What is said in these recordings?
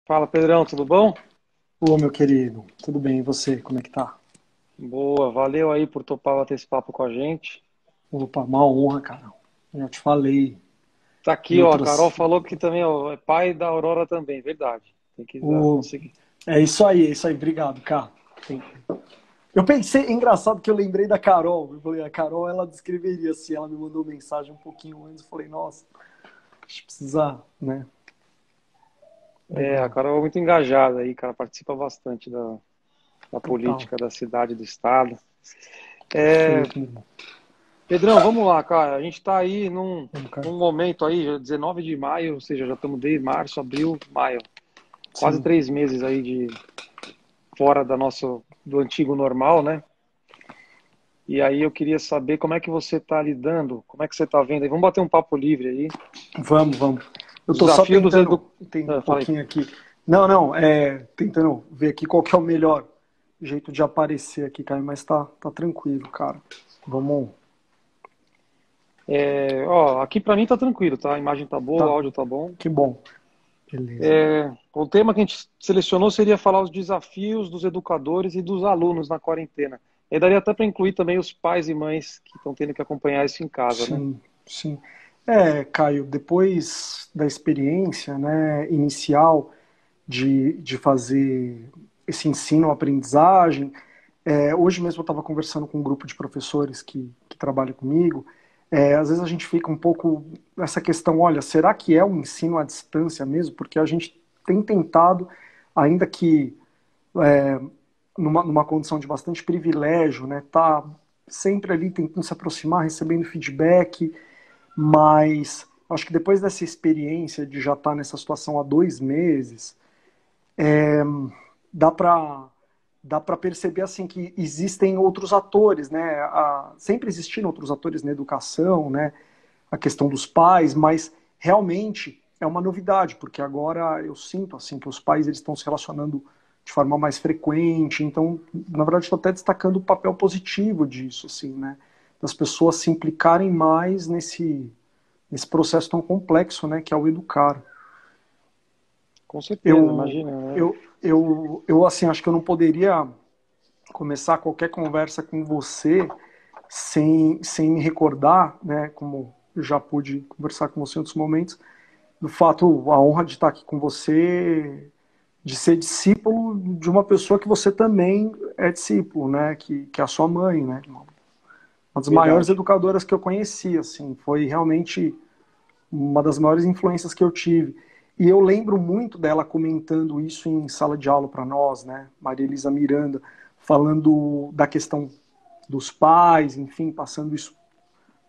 Fala, Pedrão, tudo bom? Ô, meu querido, tudo bem? E você, como é que tá? Boa, valeu aí por topar bater esse papo com a gente. Opa, uma honra, cara. Eu já te falei Tá em aqui, ó, a Carol outras. falou que também ó, é pai da Aurora também, verdade. Tem que O... conseguir. É isso aí, obrigado, cara. Tem- Eu pensei, é engraçado que eu lembrei da Carol. Eu falei, a Carol, ela descreveria assim, ela me mandou mensagem um pouquinho antes. Eu falei, nossa, a gente precisa, né? É, a Legal, Carol é muito engajada aí, cara, participa bastante da total. política da cidade, do estado. É, Perfeito, meu irmão. Pedrão, vamos lá, cara. A gente tá aí num, Vamos, cara. num momento aí, já 19 de maio, ou seja, já estamos desde março, abril, maio. Quase Sim. 3 meses aí de fora do antigo normal, né? E aí eu queria saber como é que você está lidando, como é que você está vendo aí. Vamos bater um papo livre aí. Vamos, vamos. Eu tô só Desafio dos tentando edu... entender um Ah, fala aí. pouquinho aqui. Não, não, tentando ver aqui qual que é o melhor jeito de aparecer aqui, Caio, mas tá tranquilo, cara. Vamos, Ó, aqui para mim tá tranquilo, tá? A imagem tá boa, o tá, áudio tá bom. que bom. Beleza. O tema que a gente selecionou seria falar os desafios dos educadores e dos alunos na quarentena. E daria até para incluir também os pais e mães que estão tendo que acompanhar isso em casa, né? Sim, sim. Caio, depois da experiência, né, inicial de fazer esse ensino-aprendizagem, hoje mesmo eu estava conversando com um grupo de professores que trabalha comigo. Às vezes a gente fica um pouco nessa questão, olha, será que é um ensino à distância mesmo? Porque a gente tem tentado, ainda que numa condição de bastante privilégio, né, tá sempre ali tentando se aproximar, recebendo feedback, mas acho que depois dessa experiência de já estar nessa situação há 2 meses, dá para dá para perceber assim que existem outros atores, né? Sempre existiram outros atores na educação, né? A questão dos pais, mas realmente é uma novidade, porque agora eu sinto assim que os pais eles estão se relacionando de forma mais frequente, então, na verdade, estou até destacando o papel positivo disso, assim, né? Das pessoas se implicarem mais nesse processo tão complexo, né, que é o educar. Com certeza, Eu, imagina, né? eu assim, acho que eu não poderia começar qualquer conversa com você sem me recordar, né, como eu já pude conversar com você em outros momentos, do fato, a honra de estar aqui com você, de ser discípulo de uma pessoa que você também é discípulo, né, que é a sua mãe, né, uma das maiores Verdade. educadoras que eu conheci, assim, foi realmente uma das maiores influências que eu tive. E eu lembro muito dela comentando isso em sala de aula para nós, né? Maria Elisa Miranda, falando da questão dos pais, enfim, passando isso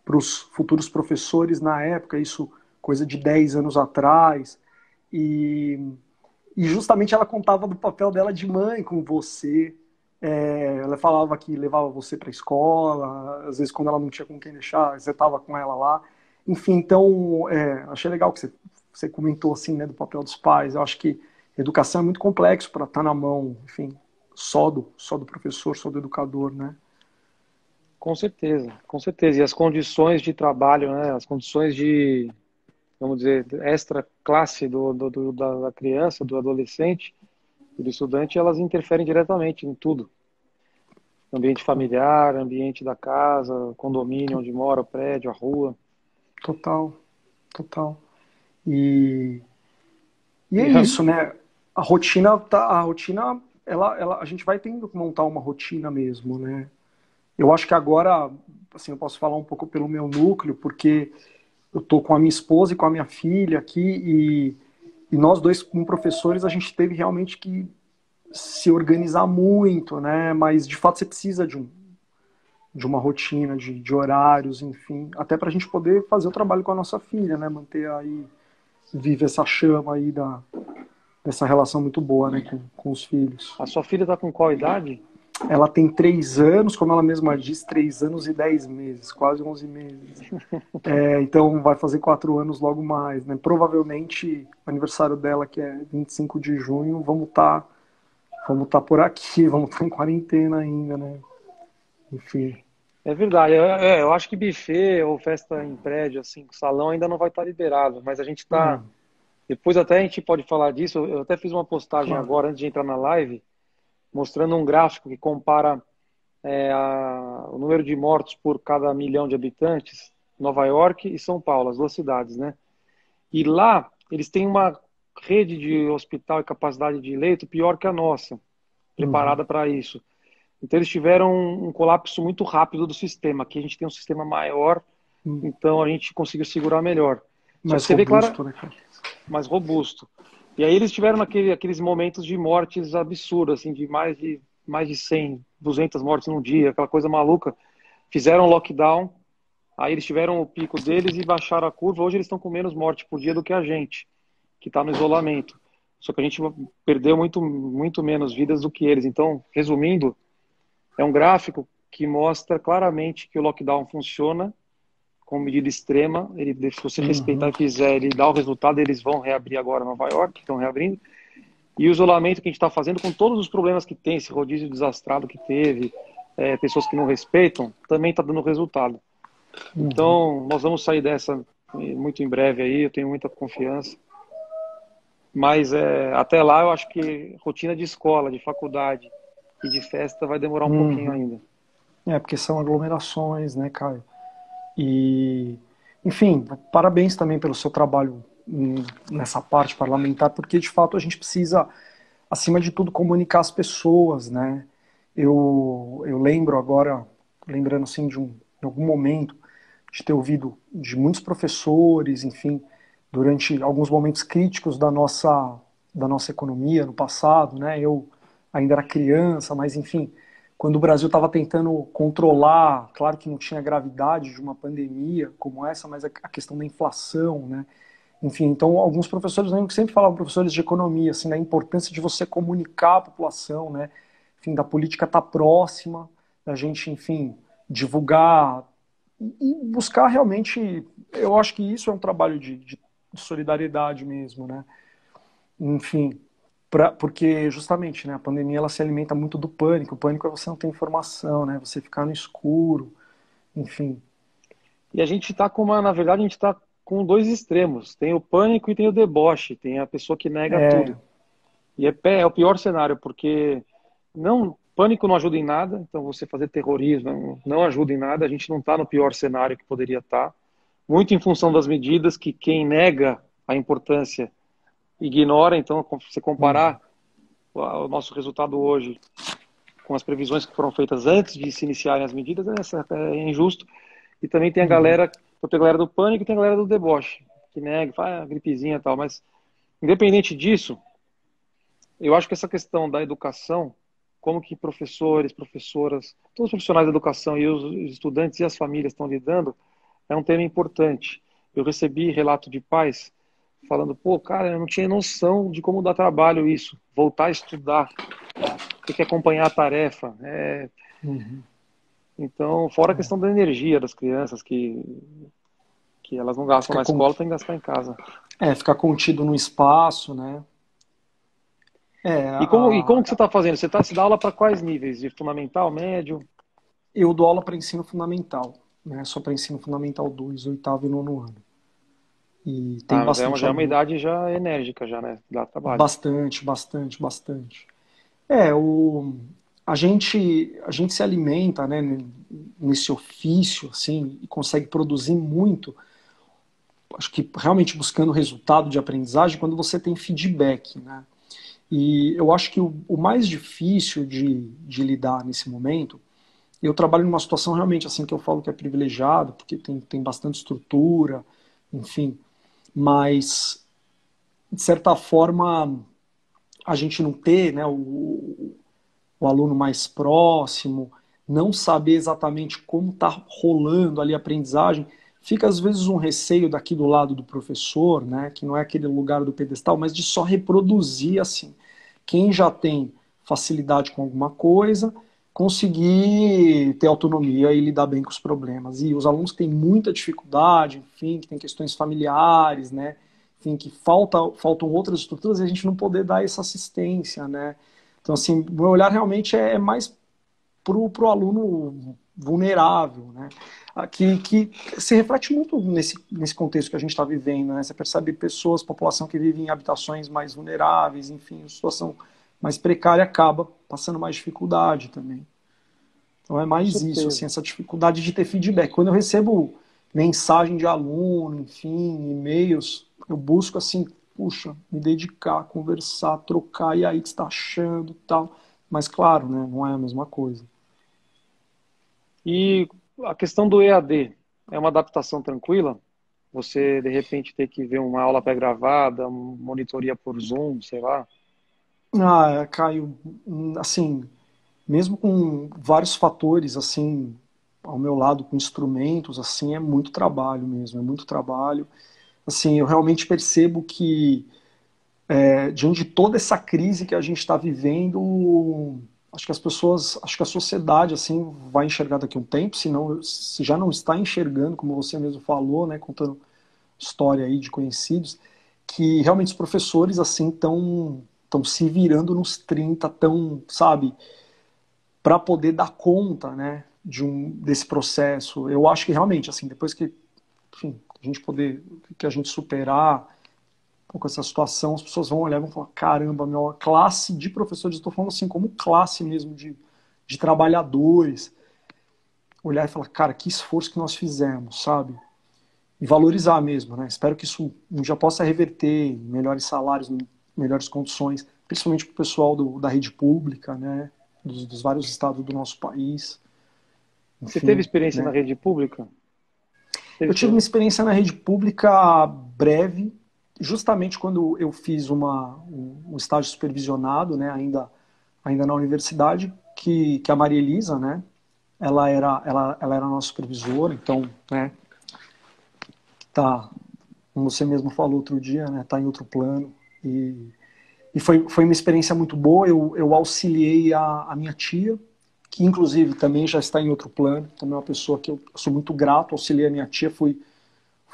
para os futuros professores na época, isso coisa de 10 anos atrás. E, e justamente ela contava do papel dela de mãe com você. Ela falava que levava você para a escola, às vezes quando ela não tinha com quem deixar, você estava com ela lá. Enfim, então, achei legal que você comentou assim, né, do papel dos pais. Eu acho que educação é muito complexo para estar na mão, enfim, só do professor, só do educador, né? Com certeza, com certeza. E as condições de trabalho, né? As condições de, vamos dizer, extra classe da criança, do adolescente e do estudante, elas interferem diretamente em tudo. Ambiente familiar, ambiente da casa, condomínio onde mora, o prédio, a rua. Total, total. E, e E, é isso, né? A rotina, a gente vai tendo que montar uma rotina mesmo, né? Eu acho que agora, assim, eu posso falar um pouco pelo meu núcleo, porque eu tô com a minha esposa e com a minha filha aqui e nós dois, como professores, a gente teve realmente que se organizar muito, né? Mas de fato você precisa de uma rotina, de horários, enfim, até para a gente poder fazer o trabalho com a nossa filha, né? Manter aí vive essa chama aí dessa relação muito boa, né, com os filhos. a sua filha está com qual idade? Ela tem 3 anos, como ela mesma diz, 3 anos e 10 meses, quase 11 meses. Então vai fazer 4 anos logo mais, né? Provavelmente o aniversário dela, que é 25 de junho, vamos tá por aqui, vamos estar em quarentena ainda, né? Enfim. É verdade. Eu acho que buffet ou festa em prédio, assim, salão ainda não vai estar liberado, mas a gente está Não. Depois até a gente pode falar disso. Eu até fiz uma postagem Claro. agora, antes de entrar na live, mostrando um gráfico que compara o número de mortos por cada milhão de habitantes, Nova York e São Paulo, as duas cidades, né? E lá eles têm uma rede de hospital e capacidade de leito pior que a nossa, Uhum. preparada para isso. Então eles tiveram um colapso muito rápido do sistema. Aqui a gente tem um sistema maior, Hum. então a gente conseguiu segurar melhor. Só que Mais você vê, claro, robusto, né, cara? mais robusto. E aí eles tiveram aqueles momentos de mortes absurdas, assim, de mais de 100, 200 mortes num dia, aquela coisa maluca. Fizeram lockdown, aí eles tiveram o pico deles e baixaram a curva. Hoje eles estão com menos morte por dia do que a gente, que está no isolamento. Só que a gente perdeu muito, muito menos vidas do que eles. Então, resumindo, é um gráfico que mostra claramente que o lockdown funciona como medida extrema. Se você respeitar Uhum. e fizer, ele dá o resultado. Eles vão reabrir agora em Nova York, estão reabrindo. E o isolamento que a gente está fazendo, com todos os problemas que tem, esse rodízio desastrado que teve, pessoas que não respeitam, também está dando resultado. Uhum. Então, nós vamos sair dessa muito em breve aí, eu tenho muita confiança. Mas até lá eu acho que rotina de escola, de faculdade e de festa vai demorar um pouquinho Uhum. ainda. É, porque são aglomerações, né, Caio? E, enfim, parabéns também pelo seu trabalho nessa parte parlamentar, porque de fato a gente precisa, acima de tudo, comunicar as pessoas, né? Eu lembro agora, lembrando assim de algum momento, de ter ouvido de muitos professores, enfim, durante alguns momentos críticos da nossa economia no passado, né? Eu ainda era criança, mas enfim, quando o Brasil estava tentando controlar, claro que não tinha a gravidade de uma pandemia como essa, mas a questão da inflação, né? Enfim, então alguns professores, lembro que sempre falavam, professores de economia, assim, da importância de você comunicar à população, né? Enfim, da política estar próxima, da gente, enfim, divulgar e buscar realmente, eu acho que isso é um trabalho de solidariedade mesmo, né? Enfim, porque justamente, né, a pandemia ela se alimenta muito do pânico. O pânico é você não ter informação, né? Você ficar no escuro, enfim. E a gente está na verdade, a gente está com dois extremos. Tem o pânico e tem o deboche. Tem a pessoa que nega É, tudo. E é o pior cenário, porque pânico não ajuda em nada. Então, você fazer terrorismo não ajuda em nada. A gente não está no pior cenário que poderia estar. Muito em função das medidas que quem nega a importância ignora. Então, se você uhum, comparar o nosso resultado hoje com as previsões que foram feitas antes de se iniciarem as medidas, é injusto. E também tem a uhum, galera, tem a galera do pânico e tem a galera do deboche, que nega, fala gripezinha e tal. Mas, independente disso, eu acho que essa questão da educação, como que professores, professoras, todos os profissionais da educação e os estudantes e as famílias estão lidando, é um tema importante. Eu recebi relato de pais falando, pô, cara, eu não tinha noção de como dá trabalho isso, voltar a estudar, ter que acompanhar a tarefa. uhum. Então, fora a questão da energia das crianças, que elas não gastam Ficar na con- escola, tem que gastar em casa. ficar contido no espaço, né? É, E como que você está fazendo? Você dá aula para quais níveis? De fundamental, médio? eu dou aula para ensino fundamental, né? Só para ensino fundamental 2, oitavo e nono ano. E tem Ah, mas bastante já é uma aluno. idade já enérgica, já, né? Dá trabalho. Bastante, bastante, bastante. É, a gente se alimenta, né, nesse ofício, assim, e consegue produzir muito, acho que realmente buscando resultado de aprendizagem quando você tem feedback, né? E eu acho que o mais difícil de lidar nesse momento, eu trabalho numa situação realmente assim que eu falo que é privilegiada, porque tem bastante estrutura, enfim, mas de certa forma a gente não ter, né, o aluno mais próximo, não saber exatamente como está rolando ali a aprendizagem, fica às vezes um receio daqui do lado do professor, né, que não é aquele lugar do pedestal, mas de só reproduzir assim. Quem já tem facilidade com alguma coisa, conseguir ter autonomia e lidar bem com os problemas. E os alunos que têm muita dificuldade, enfim, que têm questões familiares, né, enfim, que faltam outras estruturas, e a gente não poder dar essa assistência, né. Então, assim, o meu olhar realmente é mais pro aluno vulnerável, né? Que se reflete muito nesse contexto que a gente está vivendo, né? Você percebe pessoas, população que vive em habitações mais vulneráveis, enfim, situação mais precária acaba passando mais dificuldade também. Então é Com mais isso, assim, certeza. essa dificuldade de ter feedback. Quando eu recebo mensagem de aluno, enfim, e-mails, eu busco assim, puxa, me dedicar, conversar, trocar, e aí o que você está achando e tal. Mas claro, né, não é a mesma coisa. E a questão do EAD é uma adaptação tranquila? Você, de repente, ter que ver uma aula pré-gravada, monitoria por Zoom, sei lá. Ah, Caio, assim, mesmo com vários fatores, assim, ao meu lado, com instrumentos, assim, é muito trabalho mesmo, é muito trabalho. Assim, eu realmente percebo que diante de toda essa crise que a gente está vivendo, acho que as pessoas, acho que a sociedade assim vai enxergar daqui a um tempo, se já não está enxergando, como você mesmo falou, né, contando história aí de conhecidos, que realmente os professores assim estão se virando nos 30, tão, sabe, para poder dar conta, né, desse processo. Eu acho que realmente assim, depois que, enfim, a gente poder, que a gente superar com essa situação, as pessoas vão olhar e vão falar, caramba, meu, a classe de professores, estou falando assim como classe mesmo de trabalhadores, olhar e falar, cara, que esforço que nós fizemos, sabe? E valorizar mesmo, né? Espero que isso já possa reverter em melhores salários, em melhores condições, principalmente para o pessoal da rede pública, né? Dos vários estados do nosso país, Você teve enfim, experiência na né? rede pública? Teve Eu tive uma experiência? experiência na rede pública breve, justamente quando eu fiz um estágio supervisionado, né, ainda na universidade, que a Maria Elisa, né, ela era nossa supervisora, então, né, tá, como você mesmo falou outro dia, né, tá em outro plano, e foi uma experiência muito boa. Eu auxiliei a minha tia, que inclusive também já está em outro plano, também é uma pessoa que eu sou muito grato, auxiliei a minha tia, fui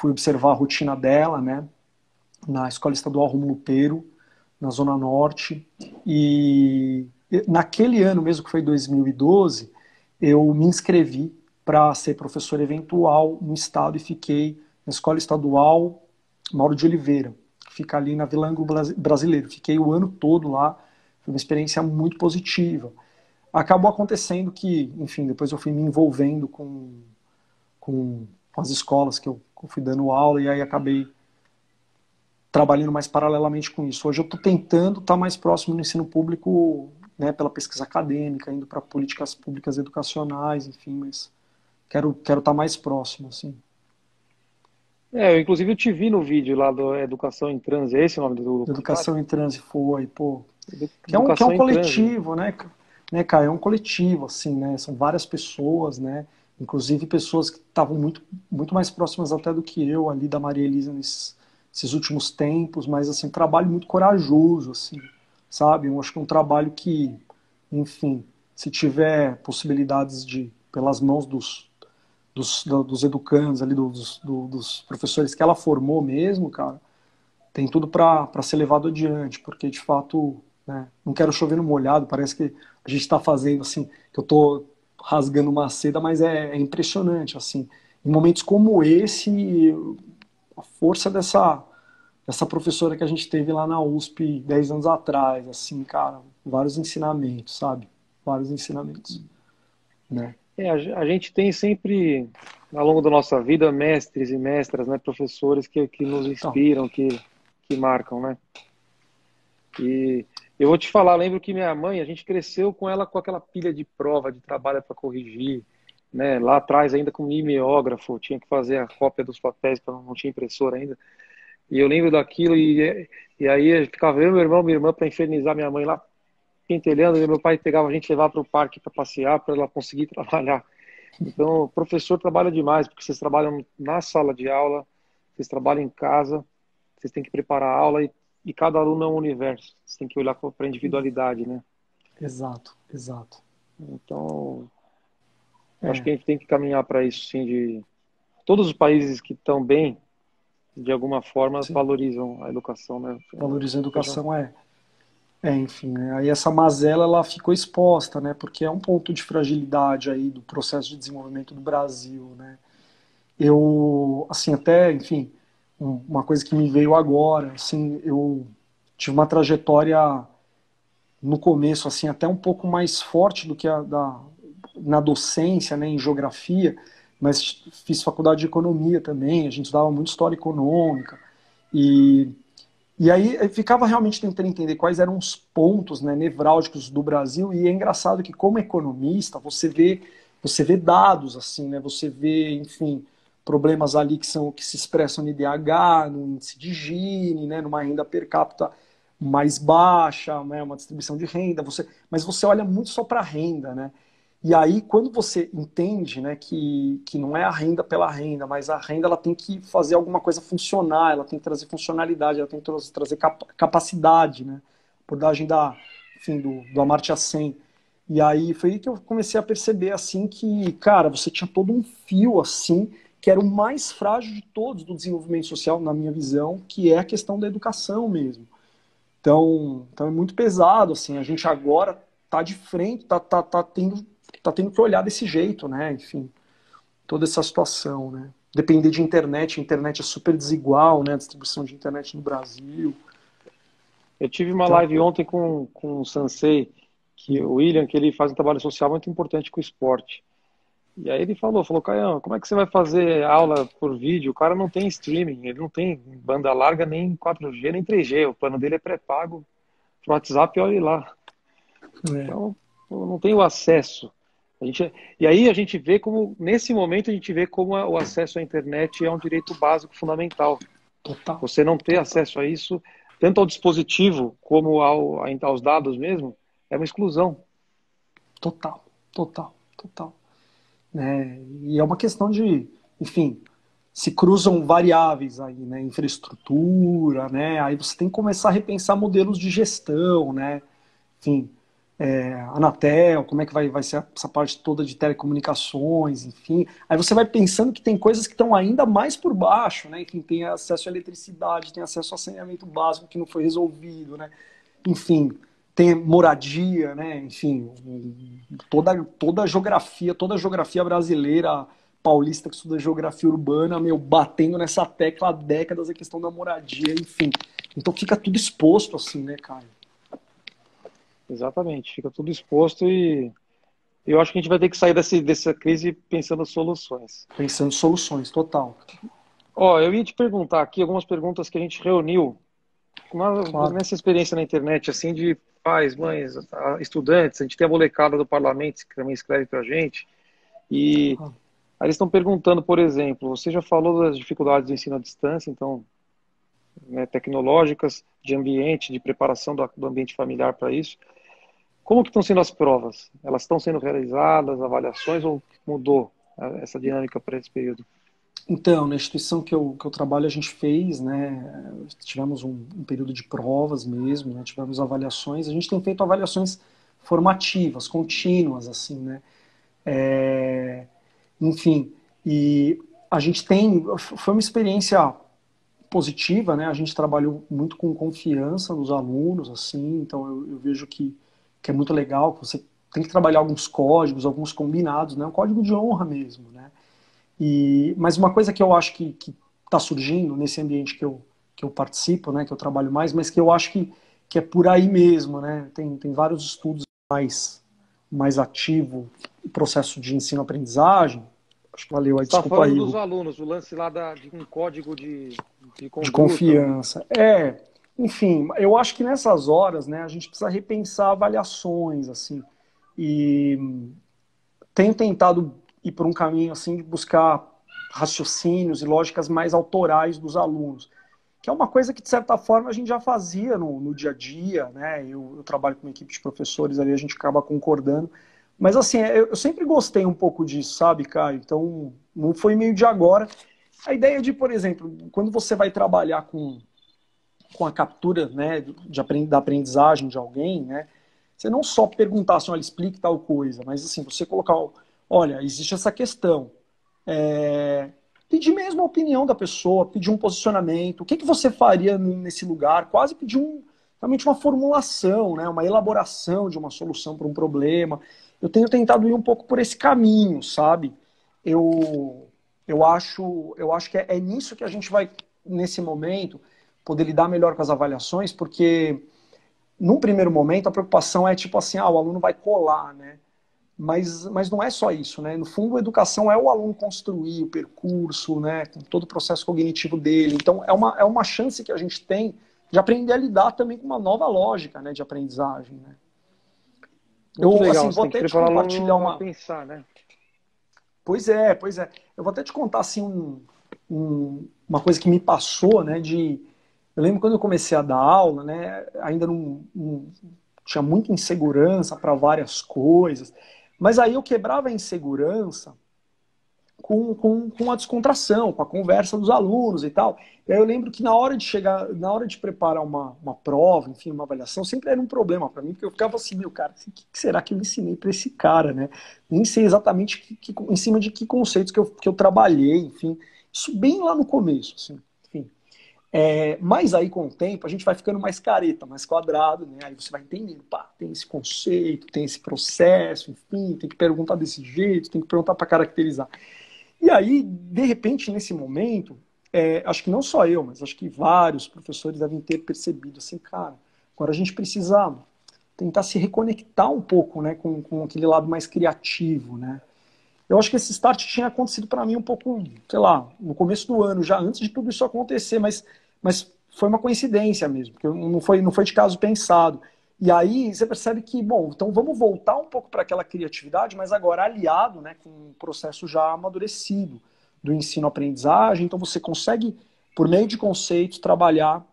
observar a rotina dela, né, na Escola Estadual Rômulo Pero, na Zona Norte, e naquele ano mesmo, que foi 2012, eu me inscrevi para ser professor eventual no estado e fiquei na Escola Estadual Mauro de Oliveira, que fica ali na Vila Ângulo Brasileiro. Fiquei o ano todo lá, foi uma experiência muito positiva. Acabou acontecendo que, enfim, depois eu fui me envolvendo com as escolas que eu fui dando aula, e aí acabei trabalhando mais paralelamente com isso. Hoje eu estou tentando estar mais próximo do ensino público, né, pela pesquisa acadêmica, indo para políticas públicas educacionais, enfim, mas quero estar mais próximo, assim. Eu, inclusive, eu te vi no vídeo lá do Educação em Transe. É esse o nome do documentário? Educação em Transe foi, pô, que é um Educação em Transe. coletivo, né, cara, é um coletivo, assim, né, são várias pessoas, né, inclusive pessoas que estavam muito mais próximas até do que eu ali da Maria Elisa nesses últimos tempos, mas, assim, um trabalho muito corajoso, assim, sabe, eu acho que é um trabalho que, enfim, se tiver possibilidades pelas mãos dos educandos ali, dos professores que ela formou mesmo, cara, tem tudo para ser levado adiante, porque de fato, né, não quero chover no molhado, parece que a gente está fazendo assim, que eu estou rasgando uma seda, mas é impressionante, assim, em momentos como esse, a força dessa professora que a gente teve lá na USP 10 anos atrás, assim, cara, vários ensinamentos, sabe? Vários ensinamentos, né? A gente tem sempre, ao longo da nossa vida, mestres e mestras, né, professores que nos Então, inspiram, que marcam, né? E eu vou te falar, lembro que minha mãe, a gente cresceu com ela com aquela pilha de prova, de trabalho para corrigir, né? Lá atrás ainda com mimeógrafo, tinha que fazer a cópia dos papéis, para não tinha impressora ainda. E eu lembro daquilo e aí eu ficava eu, meu irmão, minha irmã para infernizar minha mãe lá pentelhando, e meu pai pegava a gente e levava para o parque para passear, para ela conseguir trabalhar. Então, o professor trabalha demais, porque vocês trabalham na sala de aula, vocês trabalham em casa, vocês têm que preparar a aula e cada aluno é um universo. Você tem que olhar para a individualidade, né? exato, exato. Então, acho É, que a gente tem que caminhar para isso, sim, de todos os países que estão bem, de alguma forma, sim, valorizam a educação, né? valorizar a Seja, educação Enfim, né? Aí essa mazela ela ficou exposta, né? Porque é um ponto de fragilidade aí do processo de desenvolvimento do Brasil, né? Eu, assim, até, enfim, uma coisa que me veio agora, assim, eu tive uma trajetória no começo, assim, até um pouco mais forte do que na docência, né, em geografia, mas fiz faculdade de economia também, a gente estudava muito história econômica, e, e aí eu ficava realmente tentando entender quais eram os pontos, né, nevrálgicos do Brasil, e é engraçado que como economista, você vê dados, assim, né, você vê, enfim, problemas ali que se expressam no IDH, no índice de Gini, né, numa renda per capita mais baixa, né, uma distribuição de renda, mas você olha muito só para a renda, né? E aí, quando você entende, né, que não é a renda pela renda, mas a renda ela tem que fazer alguma coisa funcionar, ela tem que trazer funcionalidade, ela tem que trazer capacidade, né? Abordagem enfim, do Amartya Sen. E aí foi aí que eu comecei a perceber, assim, que, cara, você tinha todo um fio, assim, que era o mais frágil de todos do desenvolvimento social, na minha visão, que é a questão da educação mesmo. Então é muito pesado, assim, a gente agora tá de frente, tá tendo que olhar desse jeito, né? Enfim, toda essa situação, né? Depender de internet, a internet é super desigual, né? A distribuição de internet no Brasil. Eu tive uma Então, live ontem com o Sansei, que o William, que ele faz um trabalho social muito importante com o esporte. E aí ele falou, Caião, como é que você vai fazer aula por vídeo? O cara não tem streaming, ele não tem banda larga, nem 4G, nem 3G. O plano dele é pré-pago pro WhatsApp, olha lá. é, Então, eu não tem o acesso. E aí a gente vê como, nesse momento, a gente vê como o acesso à internet é um direito básico fundamental. total, Você não ter total, acesso a isso, tanto ao dispositivo como aos dados mesmo, é uma exclusão. total, total, total. Né? E é uma questão de, enfim, se cruzam variáveis aí, né? Infraestrutura, né? Aí você tem que começar a repensar modelos de gestão, né? Enfim, Anatel, como é que vai ser essa parte toda de telecomunicações, enfim. Aí você vai pensando que tem coisas que estão ainda mais por baixo, né? Enfim, tem acesso à eletricidade, tem acesso a saneamento básico que não foi resolvido, né? Enfim, tem moradia, né? Enfim, toda a geografia brasileira, paulista que estuda geografia urbana, meu, batendo nessa tecla há décadas a questão da moradia, enfim. Então fica tudo exposto assim, né, cara? Exatamente, fica tudo exposto e eu acho que a gente vai ter que sair dessa crise pensando soluções. Pensando em soluções, total. Ó, eu ia te perguntar aqui algumas perguntas que a gente reuniu Claro. nessa experiência na internet, assim, de pais, mães, estudantes, a gente tem a molecada do parlamento que também escreve para a gente, e aí eles estão perguntando, por exemplo, você já falou das dificuldades do ensino à distância, então, né, tecnológicas, de ambiente, de preparação do ambiente familiar para isso. Como que estão sendo as provas? Elas estão sendo realizadas, avaliações, ou mudou essa dinâmica para esse período? Então, na instituição que eu trabalho, a gente fez, né? Tivemos um período de provas mesmo, né? Tivemos avaliações. A gente tem feito avaliações formativas, contínuas, assim, né? Enfim, e a gente tem. Foi uma experiência positiva, né? A gente trabalhou muito com confiança nos alunos, assim, então eu vejo que é muito legal, que você tem que trabalhar alguns códigos, alguns combinados, né? Um código de honra mesmo, né? Mas uma coisa que eu acho que está surgindo nesse ambiente que eu participo, né, que eu trabalho mais, mas que eu acho que é por aí mesmo, né? Tem vários estudos mais ativo o processo de ensino-aprendizagem. Acho que valeu aí, Você está desculpa falando aí, dos alunos, o lance lá de um código de de conduta. confiança. Enfim, eu acho que nessas horas, né, a gente precisa repensar avaliações, assim, e tenho tentado ir por um caminho assim de buscar raciocínios e lógicas mais autorais dos alunos, que é uma coisa que de certa forma a gente já fazia no dia a dia, né? Eu trabalho com uma equipe de professores ali, a gente acaba concordando, mas assim, eu sempre gostei um pouco disso, sabe, Caio? Então não foi meio de agora. A ideia de, por exemplo, quando você vai trabalhar com a captura, né, da aprendizagem de alguém, né? Você não só perguntar assim, olha, explique tal coisa, mas assim, você colocar, olha, existe essa questão. Pedir mesmo a opinião da pessoa, pedir um posicionamento, o que você faria nesse lugar, quase pedir realmente uma formulação, né? Uma elaboração de uma solução para um problema. Eu tenho tentado ir um pouco por esse caminho, sabe? Eu, eu acho que é nisso que a gente vai, nesse momento, poder lidar melhor com as avaliações, porque num primeiro momento a preocupação é tipo assim, o aluno vai colar, né? Mas não é só isso, né? No fundo, a educação é o aluno construir o percurso, né? Com todo o processo cognitivo dele. Então, é uma chance que a gente tem de aprender a lidar também com uma nova lógica, né? De aprendizagem, né? Muito Eu, legal, assim, você vou tem que até te preparar o compartilhar aluno a uma... pensar, né? Pois é, pois é. Eu vou até te contar, assim, uma coisa que me passou, né? Eu lembro quando eu comecei a dar aula, né? Ainda não tinha muita insegurança para várias coisas. Mas aí eu quebrava a insegurança com a descontração, com a conversa dos alunos e tal. E aí eu lembro que na hora de preparar uma prova, enfim, uma avaliação, sempre era um problema para mim, porque eu ficava assim, meu cara, o que será que eu ensinei para esse cara, né? Nem sei exatamente em cima de que conceitos que eu trabalhei, enfim. Isso bem lá no começo, assim, enfim. Mas aí, com o tempo, a gente vai ficando mais careta, mais quadrado, né? Aí você vai entendendo, pá, tem esse conceito, tem esse processo, enfim, tem que perguntar desse jeito, tem que perguntar para caracterizar. E aí, de repente, nesse momento, acho que não só eu, mas acho que vários professores devem ter percebido assim, cara, agora a gente precisa tentar se reconectar um pouco, né, com aquele lado mais criativo, né? Eu acho que esse start tinha acontecido para mim um pouco, sei lá, no começo do ano, já antes de tudo isso acontecer, mas foi uma coincidência mesmo, porque não foi de caso pensado. E aí você percebe que, bom, então vamos voltar um pouco para aquela criatividade, mas agora aliado, né, com um processo já amadurecido do ensino-aprendizagem. Então você consegue, por meio de conceitos, trabalhar,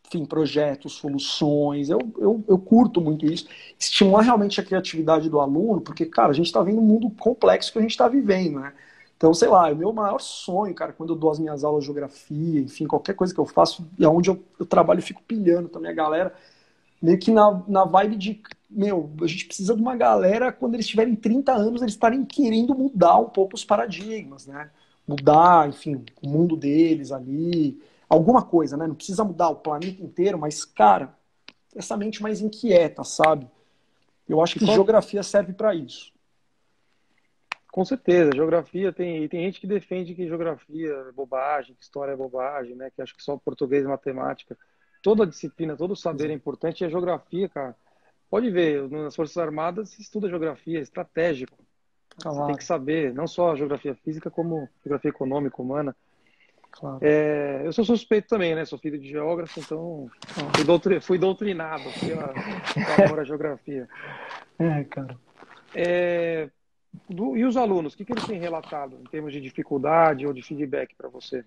enfim, projetos, soluções. Eu curto muito isso. Estimular realmente a criatividade do aluno, porque, cara, a gente está vendo um mundo complexo que a gente está vivendo, né? Então, sei lá, o meu maior sonho, cara, quando eu dou as minhas aulas de geografia, enfim, qualquer coisa que eu faço, e onde eu trabalho, eu fico pilhando também a galera, meio que na vibe de, meu, a gente precisa de uma galera, quando eles tiverem 30 anos, eles estarem querendo mudar um pouco os paradigmas, né? Mudar, enfim, o mundo deles ali, alguma coisa, né? Não precisa mudar o planeta inteiro, mas, cara, essa mente mais inquieta, sabe? Eu acho E que qual, geografia serve para isso. com certeza, geografia tem gente que defende que geografia é bobagem, que história é bobagem, né? Que acha que só português e matemática. Toda disciplina, todo saber é importante e a geografia, cara. Pode ver, nas Forças Armadas se estuda geografia, é estratégico. Você tem que Claro, saber não só a geografia física, como geografia econômica, humana. claro. Eu sou suspeito também, né? Sou filho de geógrafo, então fui doutrinado com amor à geografia. Cara. É, e os alunos, o que eles têm relatado em termos de dificuldade ou de feedback para você,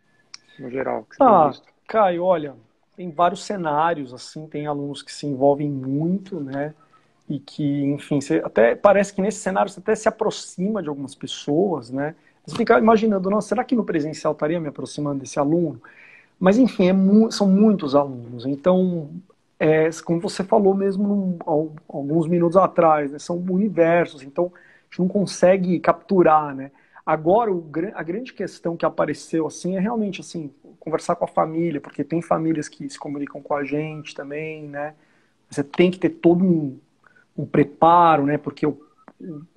no geral, que você tem visto? Caio, olha, tem vários cenários, assim, tem alunos que se envolvem muito, né? E que, enfim, você até parece que nesse cenário você até se aproxima de algumas pessoas, né? Você fica imaginando, nossa, será que no presencial estaria me aproximando desse aluno? Mas, enfim, são muitos alunos. Então, como você falou mesmo alguns minutos atrás, né? São universos, então a gente não consegue capturar, né? Agora, a grande questão que apareceu, assim, é realmente, assim, conversar com a família, porque tem famílias que se comunicam com a gente também, né? Você tem que ter todo um preparo, né? Porque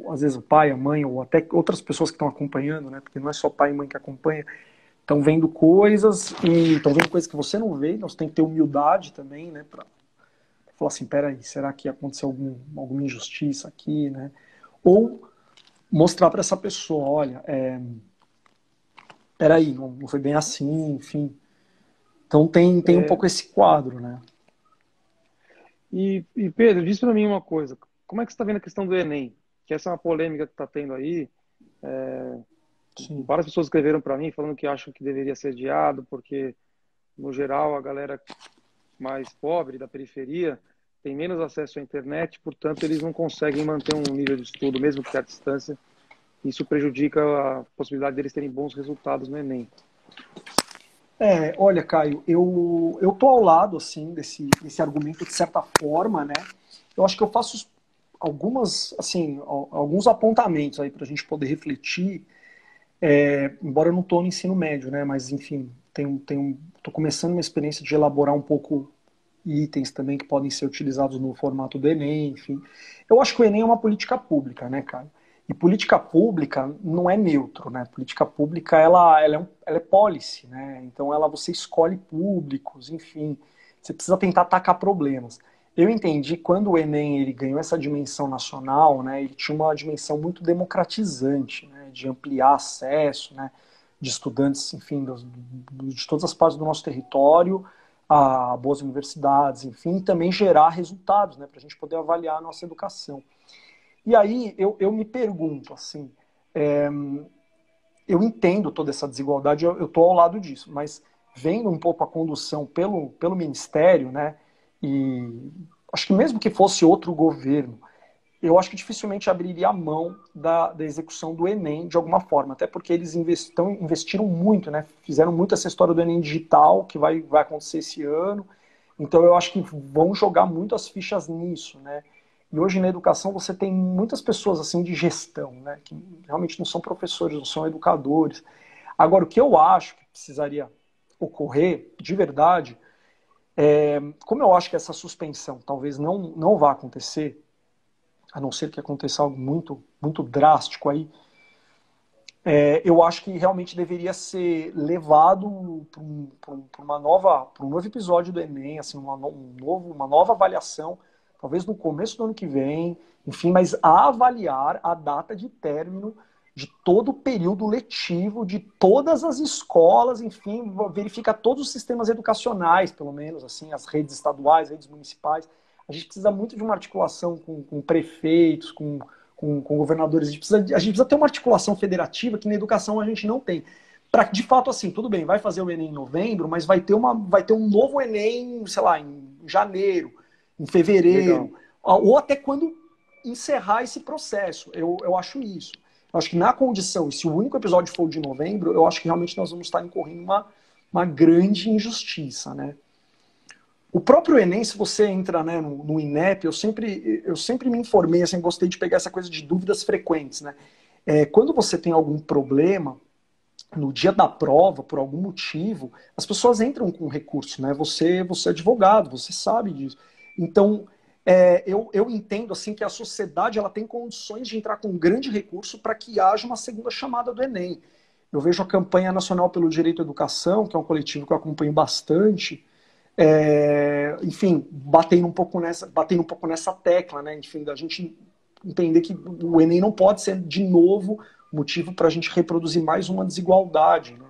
às vezes o pai, a mãe, ou até outras pessoas que estão acompanhando, né? Porque não é só pai e mãe que acompanha, estão vendo coisas que você não vê, então você tem que ter humildade também, né? Para falar assim, peraí, será que aconteceu alguma injustiça aqui, né? Ou mostrar para essa pessoa, olha, peraí, não foi bem assim, enfim. Então tem um É, pouco esse quadro, né? e Pedro, diz para mim uma coisa: como é que você está vendo a questão do Enem? Que essa é uma polêmica que está tendo aí. Sim. Várias pessoas escreveram para mim falando que acham que deveria ser adiado, porque, no geral, a galera mais pobre da periferia tem menos acesso à internet, portanto, eles não conseguem manter um nível de estudo, mesmo que à distância. Isso prejudica a possibilidade deles terem bons resultados no Enem. Olha, Caio, eu tô ao lado, assim, desse argumento de certa forma, né? Eu acho que eu faço alguns apontamentos aí para a gente poder refletir, embora eu não estou no ensino médio, né? Mas, enfim, tô começando uma experiência de elaborar um pouco itens também que podem ser utilizados no formato do Enem, enfim. Eu acho que o Enem é uma política pública, né, cara? E política pública não é neutro, né? Política pública, ela é policy, né? Então, você escolhe públicos, enfim. Você precisa tentar atacar problemas. Eu entendi quando o Enem ele ganhou essa dimensão nacional, né? Ele tinha uma dimensão muito democratizante, né? De ampliar acesso, né? De estudantes, enfim, de todas as partes do nosso território, a boas universidades, enfim, e também gerar resultados, né? Para a gente poder avaliar a nossa educação. E aí eu me pergunto, assim, é, eu entendo toda essa desigualdade, eu estou ao lado disso, mas vendo um pouco a condução pelo Ministério, né, e acho que mesmo que fosse outro governo, eu acho que dificilmente abriria a mão da execução do Enem de alguma forma, até porque eles investiram muito, né, fizeram muito essa história do Enem digital, que vai acontecer esse ano, então eu acho que vão jogar muito as fichas nisso, né. E hoje na educação você tem muitas pessoas assim de gestão, né, que realmente não são professores, não são educadores. Agora, o que eu acho que precisaria ocorrer, de verdade, como eu acho que essa suspensão talvez não vá acontecer, a não ser que aconteça algo muito, muito drástico aí, eu acho que realmente deveria ser levado para um novo episódio do Enem, assim, uma nova avaliação, talvez no começo do ano que vem, enfim, mas a avaliar a data de término de todo o período letivo, de todas as escolas, enfim, verificar todos os sistemas educacionais, pelo menos, assim, as redes estaduais, redes municipais. A gente precisa muito de uma articulação com prefeitos, com governadores. A gente precisa ter uma articulação federativa que na educação a gente não tem. Para de fato, assim, tudo bem, vai fazer o Enem em novembro, mas vai ter um novo Enem, sei lá, em janeiro, em fevereiro, Legal. ou até quando encerrar esse processo. Eu acho isso. Eu acho que na condição, e se o único episódio for o de novembro, eu acho que realmente nós vamos estar incorrendo uma grande injustiça, né? O próprio Enem, se você entra, né, no INEP, eu sempre me informei, assim, gostei de pegar essa coisa de dúvidas frequentes, né? Quando você tem algum problema, no dia da prova, por algum motivo, as pessoas entram com recurso, né? Você é advogado, você sabe disso. Então, eu entendo assim que a sociedade ela tem condições de entrar com um grande recurso para que haja uma segunda chamada do Enem. Eu vejo a campanha nacional pelo direito à educação, que é um coletivo que eu acompanho bastante, enfim, batendo um pouco nessa tecla, né? Enfim, da gente entender que o Enem não pode ser de novo motivo para a gente reproduzir mais uma desigualdade, né?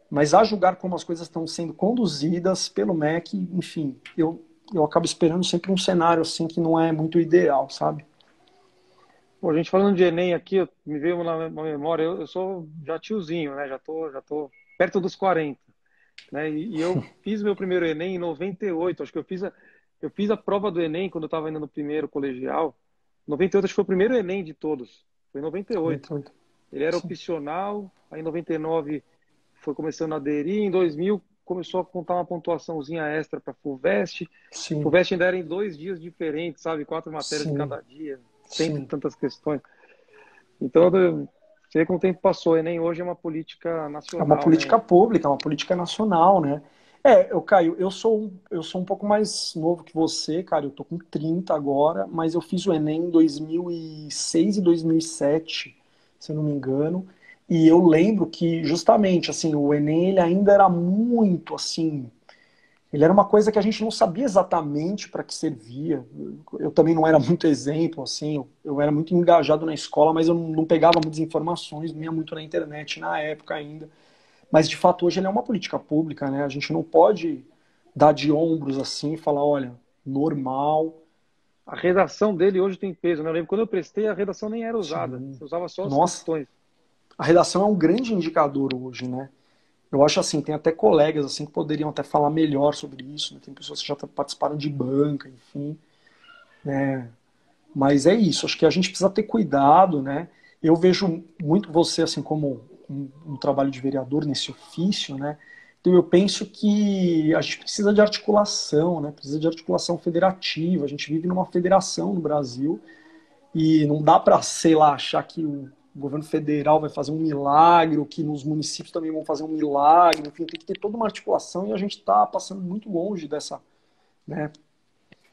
Mas a julgar como as coisas estão sendo conduzidas pelo MEC, enfim, eu acabo esperando sempre um cenário assim que não é muito ideal, sabe? Pô, a gente falando de Enem aqui, me veio na memória, eu sou já tiozinho, né? Já tô perto dos 40, né? E eu fiz meu primeiro Enem em 98. Acho que eu fiz a prova do Enem quando eu estava indo no primeiro colegial. 98 acho que foi o primeiro Enem de todos. Foi em 98. 98. Ele era Sim, opcional, aí em 99 foi começando a aderir, em 2000 começou a contar uma pontuação,zinha extra para a FUVEST. sim, FUVEST ainda era em 2 dias diferentes, sabe? 4 matérias de sim, cada dia, cento e sim. tantas questões. Então, você vê como o tempo passou, o Enem hoje é uma política É uma nacional, né? política pública, é uma política nacional, né? Caio, eu sou um pouco mais novo que você, cara, eu tô com 30 agora, mas eu fiz o Enem em 2006 e 2007, se eu não me engano, e eu lembro que, justamente, assim, o Enem, ele ainda era muito, assim, ele era uma coisa que a gente não sabia exatamente para que servia. Eu também não era muito exemplo, assim, eu era muito engajado na escola, mas eu não pegava muitas informações, não ia muito na internet na época ainda. Mas, de fato, hoje ele é uma política pública, né? A gente não pode dar de ombros assim e falar, olha, normal, A redação dele hoje tem peso, né? Eu lembro quando eu prestei, a redação nem era usada. sim. Você usava só as Nossa, questões. a redação é um grande indicador hoje, né? Eu acho assim, tem até colegas assim que poderiam até falar melhor sobre isso, né? Tem pessoas que já participaram de banca, enfim. Mas é isso, acho que a gente precisa ter cuidado, né? Eu vejo muito você assim como um trabalho de vereador nesse ofício, né? Então eu penso que a gente precisa de articulação, né? Precisa de articulação federativa. A gente vive numa federação no Brasil e não dá para, sei lá, achar que o governo federal vai fazer um milagre ou que nos municípios também vão fazer um milagre. Enfim, tem que ter toda uma articulação e a gente está passando muito longe né,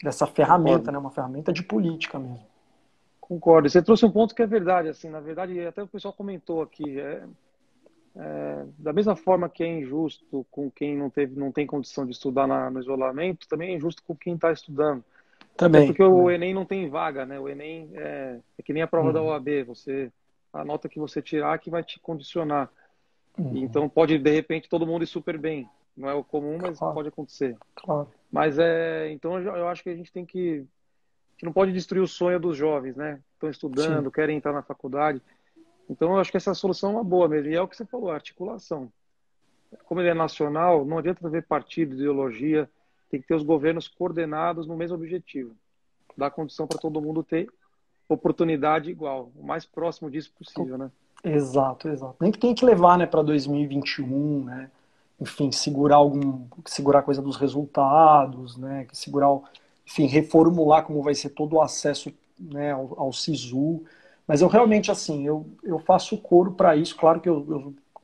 dessa ferramenta, né, uma ferramenta de política mesmo. Concordo. Você trouxe um ponto que é verdade, assim, na verdade, até o pessoal comentou aqui, da mesma forma que é injusto com quem não tem condição de estudar no isolamento, também é injusto com quem está estudando. Até Também, porque o também. Enem não tem vaga, né? O Enem é que nem a prova da Uhum, OAB, a nota que você tirar que vai te condicionar. E uhum. então pode, de repente, todo mundo ir super bem. Não é o comum, mas Claro, pode acontecer. claro. Mas então eu acho que a gente tem que. A gente não pode destruir o sonho dos jovens, né? Estão Sim, estudando, querem entrar na faculdade. Então eu acho que essa solução é uma boa mesmo. E é o que você falou, a articulação. Como ele é nacional, não adianta ver partido, ideologia, tem que ter os governos coordenados no mesmo objetivo. Dar condição para todo mundo ter oportunidade igual, o mais próximo disso possível, né? exato, exato. Nem que tem que levar, né, para 2021, né? Enfim, segurar a coisa dos resultados, né? Enfim, reformular como vai ser todo o acesso, né, ao SISU. Mas eu realmente, assim, eu faço coro para isso. Claro que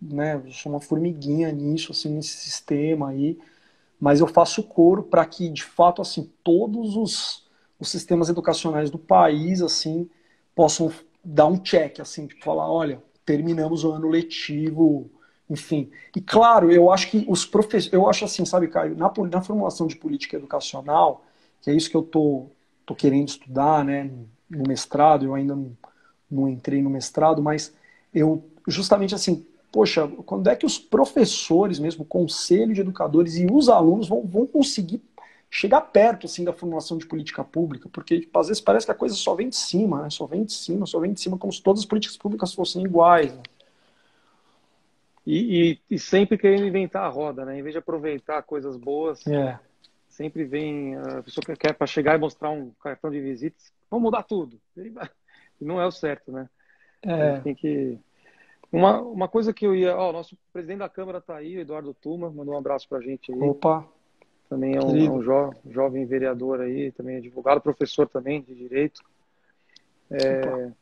né, eu sou uma formiguinha nisso, assim, nesse sistema aí. Mas eu faço coro para que, de fato, assim, todos os sistemas educacionais do país, assim, possam dar um check, assim, tipo, falar, olha, terminamos o ano letivo, enfim. E claro, eu acho que os professores, eu acho assim, sabe, Caio, na formulação de política educacional, que é isso que eu tô querendo estudar, né, no mestrado, eu ainda não entrei no mestrado, mas eu, justamente assim, poxa, quando é que os professores mesmo, o conselho de educadores e os alunos vão conseguir chegar perto assim da formulação de política pública? Porque tipo, às vezes parece que a coisa só vem de cima, né? Só vem de cima, só vem de cima, como se todas as políticas públicas fossem iguais. Né? E sempre querendo inventar a roda, né? Em vez de aproveitar coisas boas, É, sempre vem a pessoa que quer para chegar e mostrar um cartão de visitas, vamos mudar tudo. E não é o certo, né? A gente é, tem que. Uma coisa que eu ia. Ó, o nosso presidente da Câmara está aí, o Eduardo Tuma, mandou um abraço para a gente aí. opa, Também é querido, um jovem vereador aí, também é advogado, professor também de direito. opa,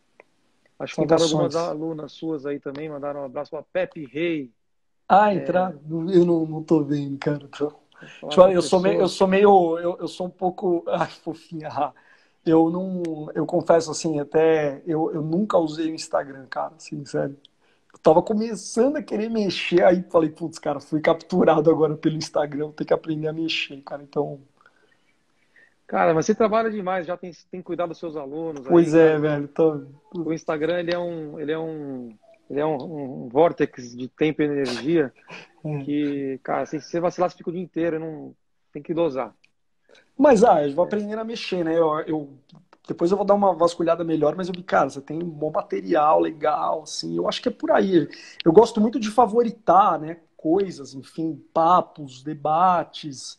Acho que entraram algumas saudações. alunas suas aí também, mandaram um abraço para Pepe Rei. Ah, entrar? Eu não tô vendo, cara. Falar Tipo, eu professor. sou meio, eu sou um pouco, ai, fofinha. Eu não, eu confesso assim, até eu nunca usei o Instagram, cara, assim, sério. Eu tava começando a querer mexer, aí falei, putz, cara, fui capturado agora pelo Instagram, vou ter que aprender a mexer, cara. Então, Cara, mas você trabalha demais, já tem cuidado dos seus alunos aí, pois é, cara. velho. O Instagram, ele é um vórtex de tempo e energia É. que, cara, se você vacilar, você fica o dia inteiro, não tem que dosar. Mas, eu vou aprendendo a mexer, né? Depois eu vou dar uma vasculhada melhor, mas eu vi, cara, você tem um bom material, legal, assim, eu acho que é por aí. Eu gosto muito de favoritar, né, coisas, enfim, papos, debates,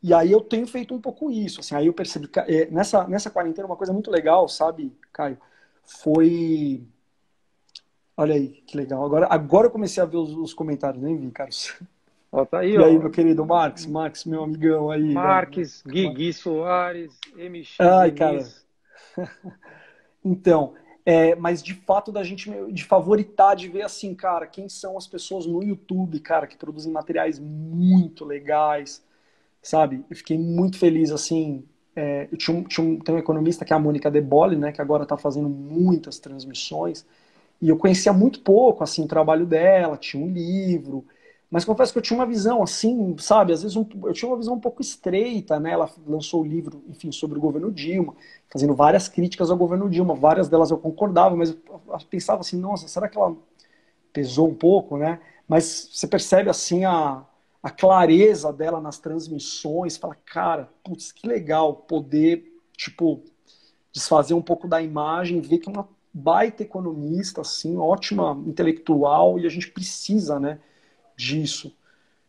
e aí eu tenho feito um pouco isso, assim, aí eu percebi, nessa quarentena uma coisa muito legal, sabe, Caio, foi, olha aí, que legal, agora eu comecei a ver os comentários, nem vi, cara. Ó, tá aí, E aí, ó. meu querido Max, meu amigão aí, velho. Marques, Guigui Soares, MX Ai, cara, Diniz. então, mas de fato da gente de favoritar, de ver assim, cara, quem são as pessoas no YouTube, cara, que produzem materiais muito legais, sabe? Eu fiquei muito feliz, assim. Tem um economista que é a Mônica De Bolle, né, que agora está fazendo muitas transmissões, e eu conhecia muito pouco, assim, o trabalho dela, tinha um livro, mas confesso que eu tinha uma visão, assim, sabe, às vezes eu tinha uma visão um pouco estreita, né, ela lançou o livro, enfim, sobre o governo Dilma, fazendo várias críticas ao governo Dilma, várias delas eu concordava, mas eu pensava assim, nossa, será que ela pesou um pouco, né? Mas você percebe, assim, a clareza dela nas transmissões, fala, cara, putz, que legal poder, tipo, desfazer um pouco da imagem, ver que é uma baita economista, assim, ótima intelectual, e a gente precisa, né, disso.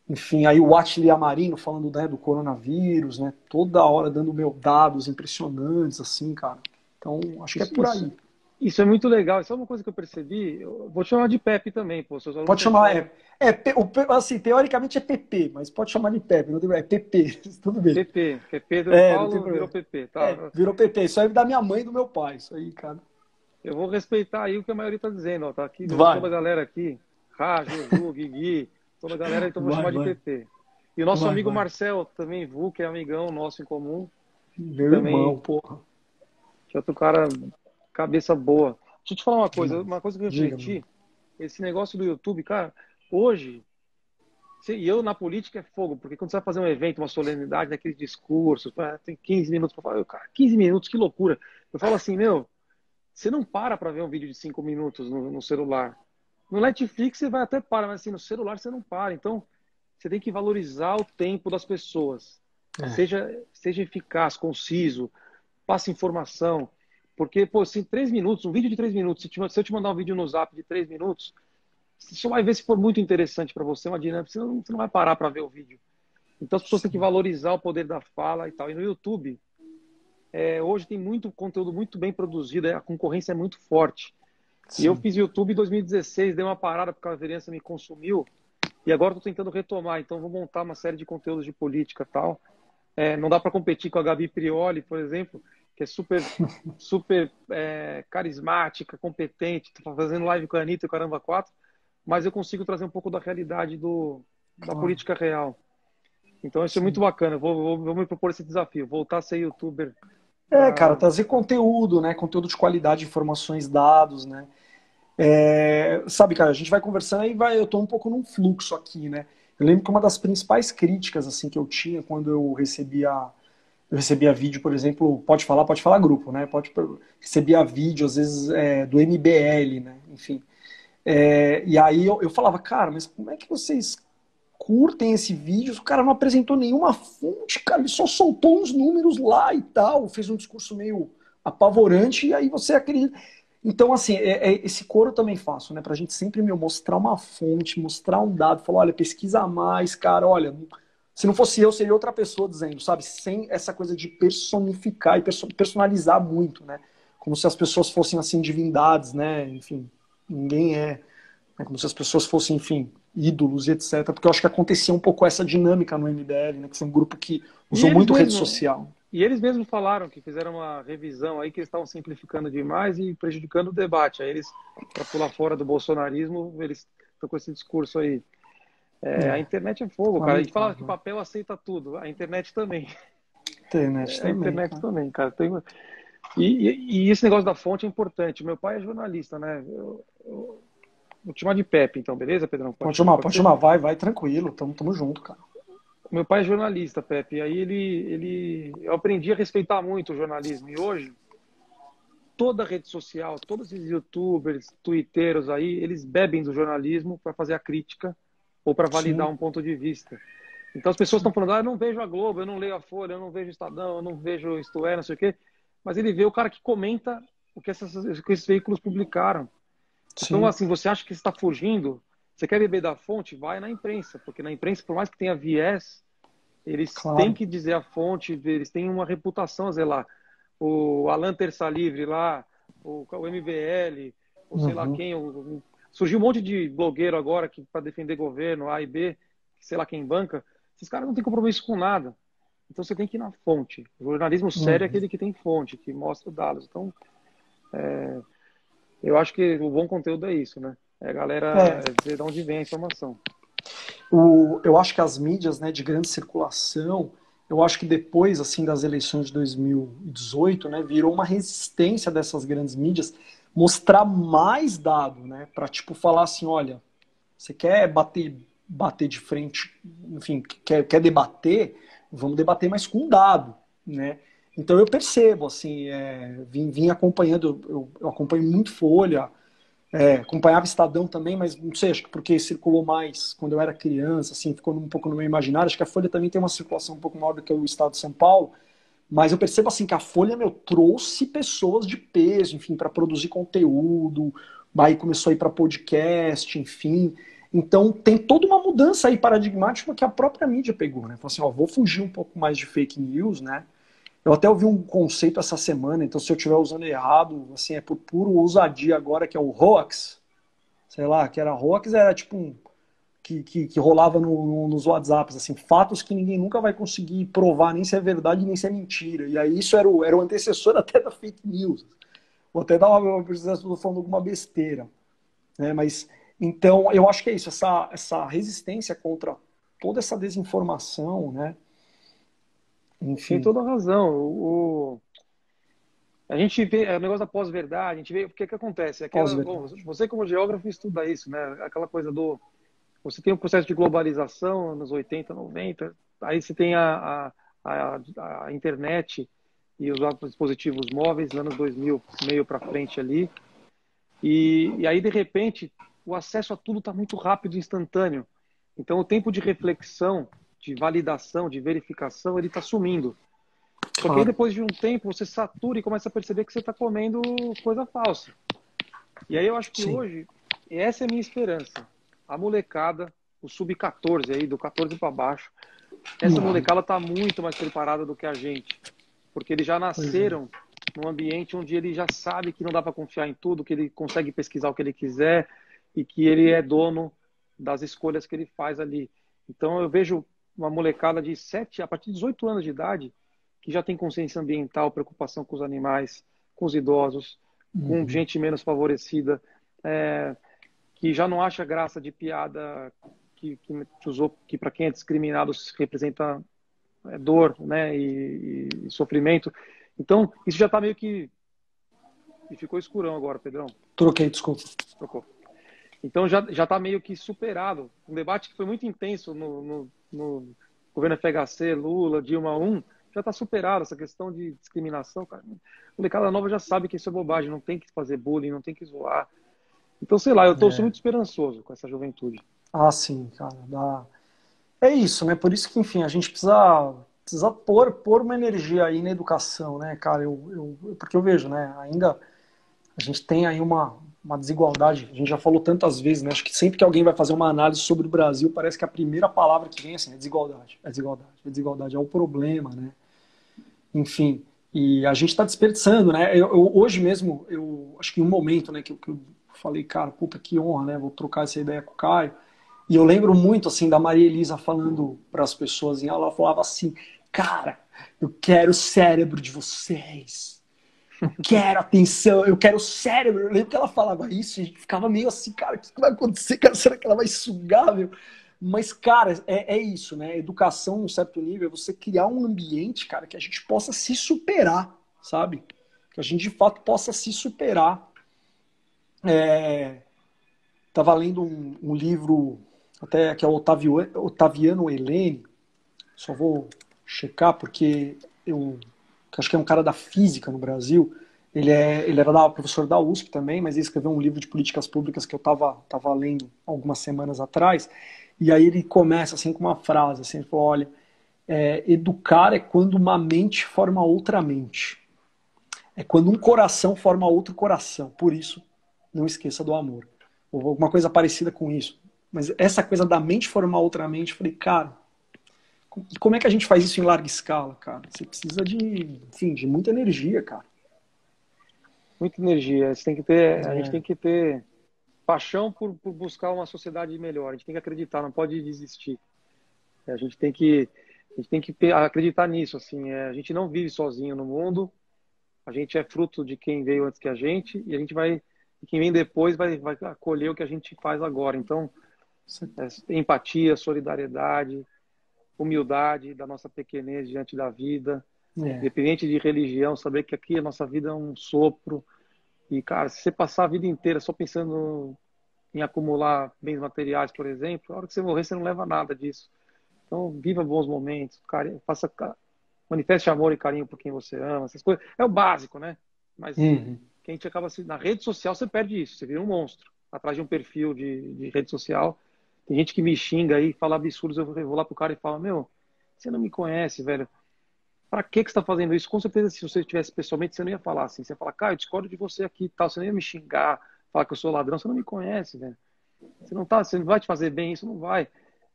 Enfim, aí o Atli Amarino falando, né, do coronavírus, né, toda hora dando meu dados impressionantes, assim, cara. Então, acho que é Isso, por isso, aí. isso é muito legal. Isso é uma coisa que eu percebi. Eu vou te chamar de Pepe também, pô. Seus alunos Pode estão te chamar, chamando assim, teoricamente é PP, mas pode chamar de Pepe, não tem problema, é PP, tudo bem. PP, que é Pedro Não tem Paulo, virou problema. PP, tá? Virou PP, isso aí é da minha mãe e do meu pai, isso aí, cara. Eu vou respeitar aí o que a maioria está dizendo, ó. Tá aqui, Vai, toda a galera aqui. Rá, Juju, Guigui, toda a galera, então eu vou chamar de vai. PP. E o nosso Vai, amigo vai. Marcel, também, Vu, que é amigão nosso em comum, Meu também, irmão, porra. que é outro cara, cabeça boa. Deixa eu te falar uma Demais. coisa que eu Diga, meu. refleti, esse negócio do YouTube, cara, hoje, e eu na política é fogo, porque quando você vai fazer um evento, uma solenidade, daquele discurso, tem 15 minutos para falar, cara, 15 minutos, que loucura. Eu falo assim, meu, você não para ver um vídeo de 5 minutos no celular. No Netflix você vai até para, mas assim, no celular você não para. Então, você tem que valorizar o tempo das pessoas. É, Seja eficaz, conciso, passe informação. Porque, pô, se em 3 minutos, um vídeo de 3 minutos, se eu te mandar um vídeo no Zap de 3 minutos, você só vai ver se for muito interessante para você, uma dinâmica, você não vai parar para ver o vídeo. Então as pessoas têm que sim, valorizar o poder da fala e tal. E no YouTube, hoje tem muito conteúdo muito bem produzido, a concorrência é muito forte. E eu sim. fiz YouTube em 2016, dei uma parada porque a vereança me consumiu, e agora estou tentando retomar. Então vou montar uma série de conteúdos de política e tal. Não dá para competir com a Gabi Prioli, por exemplo, que é super carismática, competente, tá fazendo live com a Anitta e o Caramba 4, mas eu consigo trazer um pouco da realidade da Claro, política real. Então isso é muito sim. bacana. Vou me propor esse desafio, voltar a ser youtuber. É, cara, Pra... trazer conteúdo, né? Conteúdo de qualidade, informações, dados, né? É, sabe, cara, a gente vai conversando e vai, eu tô um pouco num fluxo aqui, né? Eu lembro que uma das principais críticas assim que eu tinha quando eu recebia vídeo, por exemplo, pode falar grupo, né? Recebia vídeo às vezes do MBL, né? Enfim. E aí eu falava, cara, mas como é que vocês curtem esse vídeo? O cara não apresentou nenhuma fonte, cara, ele só soltou uns números lá e tal, fez um discurso meio apavorante, e aí você acredita. Então, assim, esse coro eu também faço, né? Pra gente sempre mostrar uma fonte, mostrar um dado, falar, olha, pesquisa mais, cara, olha, se não fosse eu, seria outra pessoa dizendo, sabe? Sem essa coisa de personificar e personalizar muito, né? Como se as pessoas fossem, assim, divindades, né? Enfim, ninguém é. Né? Como se as pessoas fossem, enfim, ídolos e etc. Porque eu acho que acontecia um pouco essa dinâmica no MBL, né? Que foi um grupo que E usou eles muito rede mesmo, social. e eles mesmos falaram que fizeram uma revisão aí que eles estavam simplificando demais e prejudicando o debate. Aí eles, para pular fora do bolsonarismo, eles estão com esse discurso aí. A É, internet é fogo, cara. A gente fala que lamentável. papel aceita tudo, a internet também. Internet A também, internet cara. também, cara. E esse negócio da fonte é importante. Meu pai é jornalista, né? Vou te chamar de Pepe, então, beleza, Pedrão? Pode chamar, Pode pode ser? chamar. Vai, vai, tranquilo. Tamo junto, cara. Meu pai é jornalista, Pepe. E aí eu aprendi a respeitar muito o jornalismo. E hoje, toda rede social, todos esses YouTubers, twitteiros aí, eles bebem do jornalismo para fazer a crítica ou para validar Sim, um ponto de vista. Então as pessoas estão sim. falando, eu não vejo a Globo, eu não leio a Folha, eu não vejo o Estadão, eu não vejo Isto É, não sei o quê. Mas ele vê o cara que comenta o que que esses veículos publicaram. Então, Sim, assim, você acha que está fugindo? Você quer beber da fonte? Vai na imprensa, porque na imprensa, por mais que tenha viés, eles têm claro. que dizer a fonte, eles têm uma reputação a zelar. O Alan Terça Livre lá, o MBL, ou sei lá Uhum, quem, surgiu um monte de blogueiro agora que para defender governo, A e B, sei lá quem banca. Esses caras não têm compromisso com nada. Então você tem que ir na fonte. O jornalismo sério é uhum. aquele que tem fonte, que mostra dados. Então, eu acho que o bom conteúdo é isso, né? É a É, galera dizer de onde vem a informação. eu acho que as mídias, né, de grande circulação, eu acho que depois, assim, das eleições de 2018, né, virou uma resistência dessas grandes mídias mostrar mais dado, né, para tipo falar assim, olha, você quer bater de frente, enfim, quer debater, vamos debater mais com dado, né? Então eu percebo, assim, vim acompanhando, eu acompanho muito Folha, acompanhava Estadão também, mas não sei, acho que porque circulou mais quando eu era criança, assim, ficou um pouco no meu imaginário. Acho que a Folha também tem uma circulação um pouco maior do que o Estado de São Paulo, mas eu percebo assim que a Folha, meu, trouxe pessoas de peso, enfim, para produzir conteúdo, aí começou a ir para podcast, enfim. Então tem toda uma mudança aí paradigmática que a própria mídia pegou, né? Falou assim, ó, vou fugir um pouco mais de fake news, né? Eu até ouvi um conceito essa semana, então se eu estiver usando errado, assim, é por puro ousadia agora, que é o hoax, sei lá, que era hoax, era tipo que rolava nos WhatsApps, assim, fatos que ninguém nunca vai conseguir provar nem se é verdade nem se é mentira. E aí isso era o antecessor até da fake news. Ou até dar uma estou falando alguma besteira. Né? Mas então eu acho que é isso, essa resistência contra toda essa desinformação, né? Tem Enfim, toda a razão. A gente vê o negócio da pós-verdade, a gente vê o que acontece. Bom, pós-verdade. você como geógrafo estuda isso, né? Aquela coisa do você tem o processo de globalização nos 80, 90, aí você tem a internet e os dispositivos móveis, anos 2000, meio para frente ali, e aí de repente o acesso a tudo está muito rápido e instantâneo. Então o tempo de reflexão, de validação, de verificação, ele está sumindo. Só que aí Claro, depois de um tempo você satura e começa a perceber que você está comendo coisa falsa. E aí eu acho que sim. hoje, essa é a minha esperança. A molecada, o sub-14 aí, do 14 para baixo, essa Uhum. molecada está muito mais preparada do que a gente. Porque eles já Pois é. nasceram num ambiente onde ele já sabe que não dá para confiar em tudo, que ele consegue pesquisar o que ele quiser e que ele é dono das escolhas que ele faz ali. Então eu vejo uma molecada de 7 a partir de 18 anos de idade que já tem consciência ambiental, preocupação com os animais, com os idosos, com Uhum. gente menos favorecida, é, que já não acha graça de piada que para quem é discriminado representa dor, né, e sofrimento. Então, isso já está meio que... E ficou escurão agora, Pedrão. Troquei, desculpa. Trocou. Então, já está meio que superado. Um debate que foi muito intenso no governo FHC, Lula, Dilma 1, já está superado essa questão de discriminação. Cara. A molecada nova já sabe que isso é bobagem, não tem que fazer bullying, não tem que zoar. Então, sei lá, sou É. muito esperançoso com essa juventude. Ah, sim, cara. É isso, né? Por isso que, enfim, a gente precisa pôr uma energia aí na educação, né, cara? Porque eu vejo, né? Ainda a gente tem aí uma desigualdade. A gente já falou tantas vezes, né? Acho que sempre que alguém vai fazer uma análise sobre o Brasil, parece que a primeira palavra que vem assim, é desigualdade. É desigualdade. É desigualdade. É o problema, né? Enfim. E a gente está desperdiçando, né? Hoje mesmo, eu acho que em um momento, né, que eu falei, cara, puta que honra, né? Vou trocar essa ideia com o Caio. E eu lembro muito assim da Maria Elisa falando para as pessoas, e ela falava assim: "Cara, eu quero o cérebro de vocês. Eu quero atenção, eu quero o cérebro". Eu lembro que ela falava isso, e a gente ficava meio assim, cara, o que vai acontecer? Cara, será que ela vai sugar, meu? Mas, cara, é isso, né? Educação, num certo nível, é você criar um ambiente, cara, que a gente possa se superar, sabe? Que a gente, de fato, possa se superar. Estava lendo um livro, até que é o Otaviano Helene, só vou checar porque eu acho que é um cara da física no Brasil. Ele era professor da USP também, mas ele escreveu um livro de políticas públicas que eu estava lendo algumas semanas atrás. E aí ele começa assim com uma frase, assim, ele falou, olha, educar é quando uma mente forma outra mente. É quando um coração forma outro coração. Por isso, não esqueça do amor. Ou alguma coisa parecida com isso. Mas essa coisa da mente formar outra mente, eu falei, cara, e como é que a gente faz isso em larga escala, cara? Você precisa enfim, de muita energia, cara. Muita energia. A gente tem que ter paixão por buscar uma sociedade melhor. A gente tem que acreditar, não pode desistir. A gente tem que acreditar nisso. Assim, a gente não vive sozinho no mundo. A gente é fruto de quem veio antes que a gente e a gente vai e quem vem depois vai acolher o que a gente faz agora. Então, empatia, solidariedade, humildade da nossa pequenez diante da vida, É, independente de religião, saber que aqui a nossa vida é um sopro. E, cara, se você passar a vida inteira só pensando em acumular bens materiais, por exemplo, a hora que você morrer, você não leva nada disso. Então, viva bons momentos, manifeste amor e carinho por quem você ama, essas coisas. É o básico, né? Mas uhum. que a gente acaba na rede social, você perde isso, você vira um monstro atrás de um perfil de rede social. Tem gente que me xinga aí, fala absurdos, eu vou lá pro cara e falo, meu, você não me conhece, velho. Pra que você está fazendo isso? Com certeza, se você estivesse pessoalmente, você não ia falar assim. Você ia falar, cara, eu discordo de você aqui e tal. Você não ia me xingar, falar que eu sou ladrão. Você não me conhece, velho. Você não vai te fazer bem, isso não vai.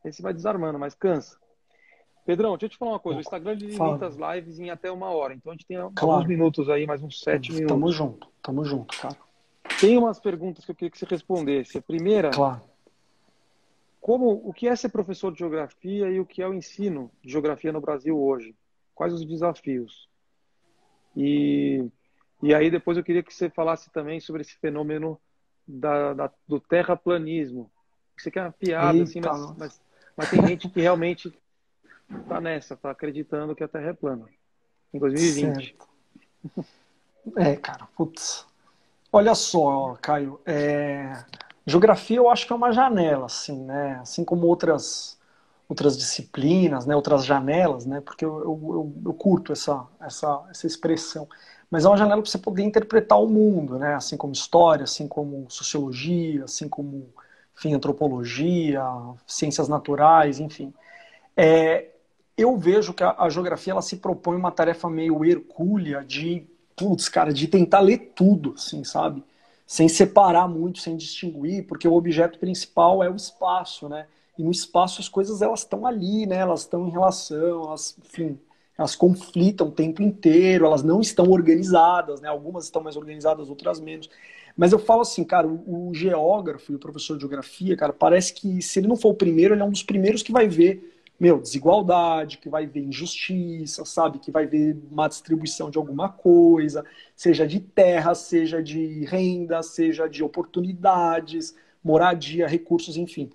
Aí você vai desarmando, mas cansa. Pedrão, deixa eu te falar uma coisa. O Pouco. Instagram Fala. limita as lives em até 1 hora. Então a gente tem alguns Claro. minutos aí, mais uns 7 minutos. Tamo junto, cara. Tem umas perguntas que eu queria que você respondesse. A primeira, Claro. o que é ser professor de geografia e o que é o ensino de geografia no Brasil hoje? Quais os desafios? E, e aí depois eu queria que você falasse também sobre esse fenômeno do terraplanismo. Você quer uma piada, assim, Eita, mas Mas tem gente que realmente tá nessa, tá acreditando que a Terra é plana. Em 2020. Certo. Cara, putz. Olha só, Caio, geografia eu acho que é uma janela, assim, né? Assim como outras disciplinas, né? Outras janelas, né? Porque eu curto essa expressão. Mas é uma janela para você poder interpretar o mundo, né? Assim como história, assim como sociologia, assim como, enfim, antropologia, ciências naturais, enfim. É, eu vejo que a geografia ela se propõe uma tarefa meio hercúlea de, putz, cara, de tentar ler tudo, assim, sabe? Sem separar muito, sem distinguir, porque o objeto principal é o espaço, né? E no espaço as coisas elas estão ali, né? Elas estão em relação, elas, enfim, elas conflitam o tempo inteiro, elas não estão organizadas, né? Algumas estão mais organizadas, outras menos. Mas eu falo assim, cara, o geógrafo e o professor de geografia, cara, parece que se ele não for o primeiro, ele é um dos primeiros que vai ver desigualdade, que vai ver injustiça, sabe? Que vai ver má distribuição de alguma coisa, seja de terra, seja de renda, seja de oportunidades, moradia, recursos, enfim.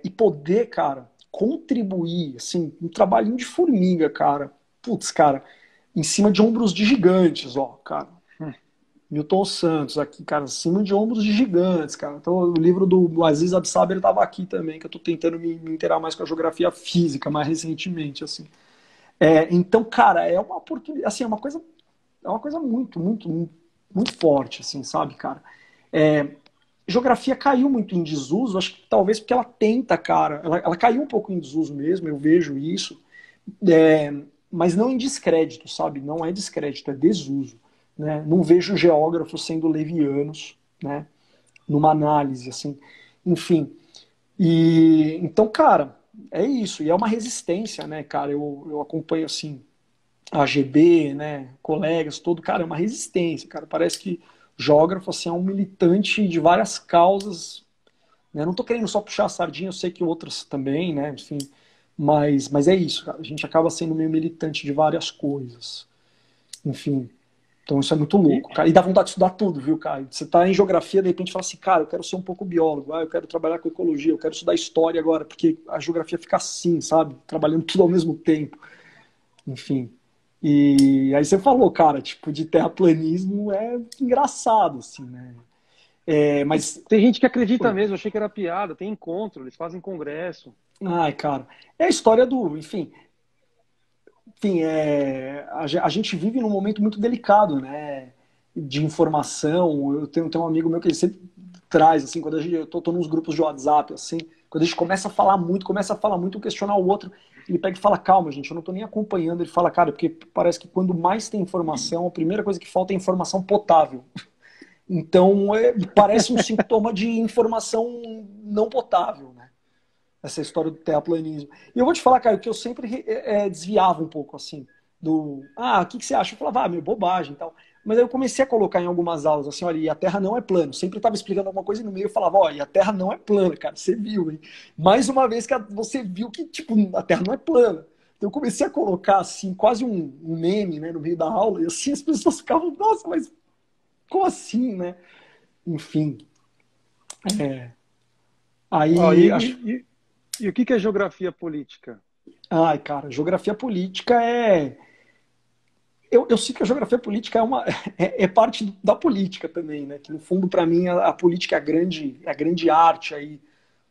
E poder, cara, contribuir, assim, um trabalhinho de formiga, cara. Putz, cara, em cima de ombros de gigantes, ó, cara. Milton Santos aqui, cara, acima de ombros de gigantes, cara. Então, o livro do Aziz Absaber estava aqui também, que eu estou tentando me inteirar mais com a geografia física, mais recentemente, assim. Então, cara, é uma oportunidade, assim, é uma coisa muito, muito, muito, muito forte, assim, sabe, cara? Geografia caiu muito em desuso, acho que talvez porque ela tenta, cara, ela caiu um pouco em desuso mesmo, eu vejo isso, mas não em descrédito, sabe? Não é descrédito, é desuso. Né? Não vejo geógrafos sendo levianos, né? Numa análise, assim. Enfim. Então, cara, é isso. E é uma resistência, né, cara? Eu acompanho, assim, a AGB, né? Colegas, todo. Cara, é uma resistência, cara. Parece que geógrafo, assim, é um militante de várias causas. Né? Não tô querendo só puxar a sardinha, eu sei que outras também, né? Enfim. Mas é isso, cara. A gente acaba sendo meio militante de várias coisas. Enfim. Então isso é muito E, louco, cara. E dá vontade de estudar tudo, viu, cara? Você tá em geografia, de repente fala assim, cara, eu quero ser um pouco biólogo, eu quero trabalhar com ecologia, eu quero estudar história agora, porque a geografia fica assim, sabe? Trabalhando tudo ao mesmo tempo. Enfim. E aí você falou, cara, tipo, de terraplanismo é engraçado, assim, né? Mas. tem gente que acredita mesmo, achei que era piada, tem encontro, eles fazem congresso. Ai, cara. É a história do. Enfim, a gente vive num momento muito delicado, né? De informação. Eu tenho um amigo meu que ele sempre traz, assim, quando eu tô nos grupos de WhatsApp, assim, quando a gente começa a falar muito, um questionar o outro, ele pega e fala, calma, gente, eu não tô nem acompanhando. Ele fala, cara, porque parece que quando mais tem informação, a primeira coisa que falta é informação potável. Então, parece um sintoma de informação não potável, né? Essa história do terraplanismo. E eu vou te falar, cara, que eu sempre desviava um pouco, assim, o que você acha? Eu falava, meu, bobagem e tal. Mas aí eu comecei a colocar em algumas aulas, assim, olha, e a Terra não é plana. Sempre estava explicando alguma coisa e no meio eu falava, olha, e a Terra não é plana, cara, você viu, hein? Mais uma vez que você viu que, tipo, a Terra não é plana. Então eu comecei a colocar, assim, quase um meme, né, no meio da aula, e assim as pessoas ficavam, nossa, mas como assim, né? Enfim. Ó, Aí, acho. e o que é geografia política? Ai, cara, geografia política é. Eu sinto que a geografia política é parte da política também, né? Que no fundo, para mim, a política é a grande arte aí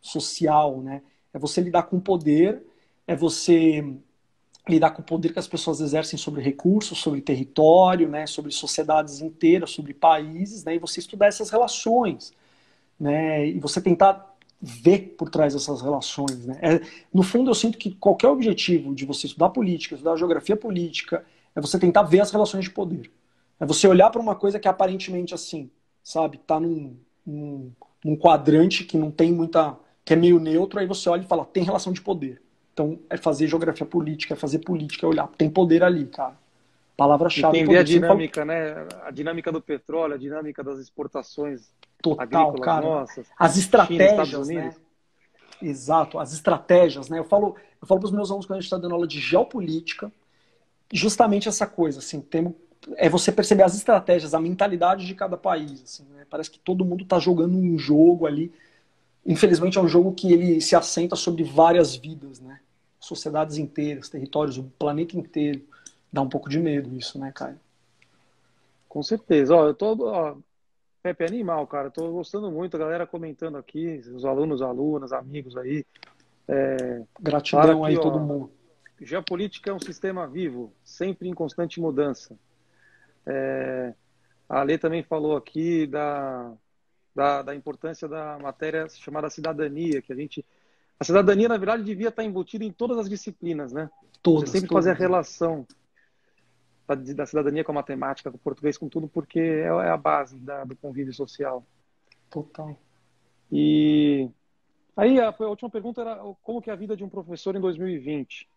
social, né? É você lidar com o poder, é você lidar com o poder que as pessoas exercem sobre recursos, sobre território, né? Sobre sociedades inteiras, sobre países, né? E você estudar essas relações, né? E você tentar ver por trás dessas relações, né? No fundo, eu sinto que qualquer objetivo de você estudar política, estudar geografia política, é você tentar ver as relações de poder. É você olhar para uma coisa que é aparentemente assim, sabe? Tá num quadrante que não tem muita, que é meio neutro, aí você olha e fala, tem relação de poder. Então, é fazer geografia política, é fazer política, é olhar, tem poder ali, cara. Palavra-chave, Entender a poder. Sempre falo dinâmica, né? A dinâmica do petróleo, a dinâmica das exportações total, agrícolas cara. nossas, As China, Estados estratégias, né? Unidos. Exato, as estratégias, né? Eu falo para os meus alunos quando a gente está dando aula de geopolítica, justamente essa coisa, assim, é você perceber as estratégias, a mentalidade de cada país, assim, né? Parece que todo mundo está jogando um jogo ali, infelizmente é um jogo que ele se assenta sobre várias vidas, né? Sociedades inteiras, territórios, o planeta inteiro. Dá um pouco de medo isso, né, Caio? Com certeza. Ó, eu tô, ó, Pepe é animal, cara. Tô gostando muito, a galera comentando aqui, os alunos, alunas, amigos aí. Falaram Gratidão aqui, aí todo ó, mundo. geopolítica é um sistema vivo, sempre em constante mudança. A Lê também falou aqui da importância da matéria chamada cidadania, que a cidadania, na verdade, devia estar embutida em todas as disciplinas, né? Você Todas, sempre fazer a todas. relação da cidadania com a matemática, com o português, com tudo, porque é a base do convívio social. Total. E aí a última pergunta era como que é a vida de um professor em 2020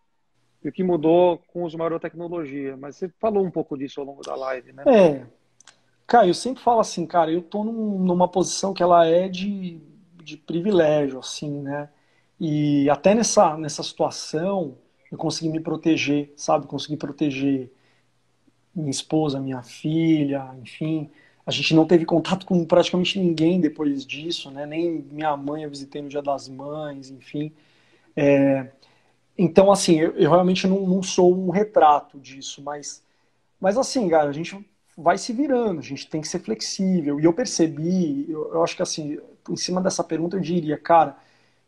e o que mudou com o uso maior da tecnologia. Mas você falou um pouco disso ao longo da live, né? É, Caio, eu sempre falo assim, cara, eu tô numa posição que ela é de privilégio, assim, né? E até nessa situação eu consegui me proteger, sabe? Consegui proteger minha esposa, minha filha, enfim. A gente não teve contato com praticamente ninguém depois disso, né? Nem minha mãe eu visitei no Dia das Mães, enfim. Então, assim, eu realmente não sou um retrato disso, mas assim, cara, a gente vai se virando, a gente tem que ser flexível. E eu percebi, eu acho que assim, em cima dessa pergunta eu diria, cara,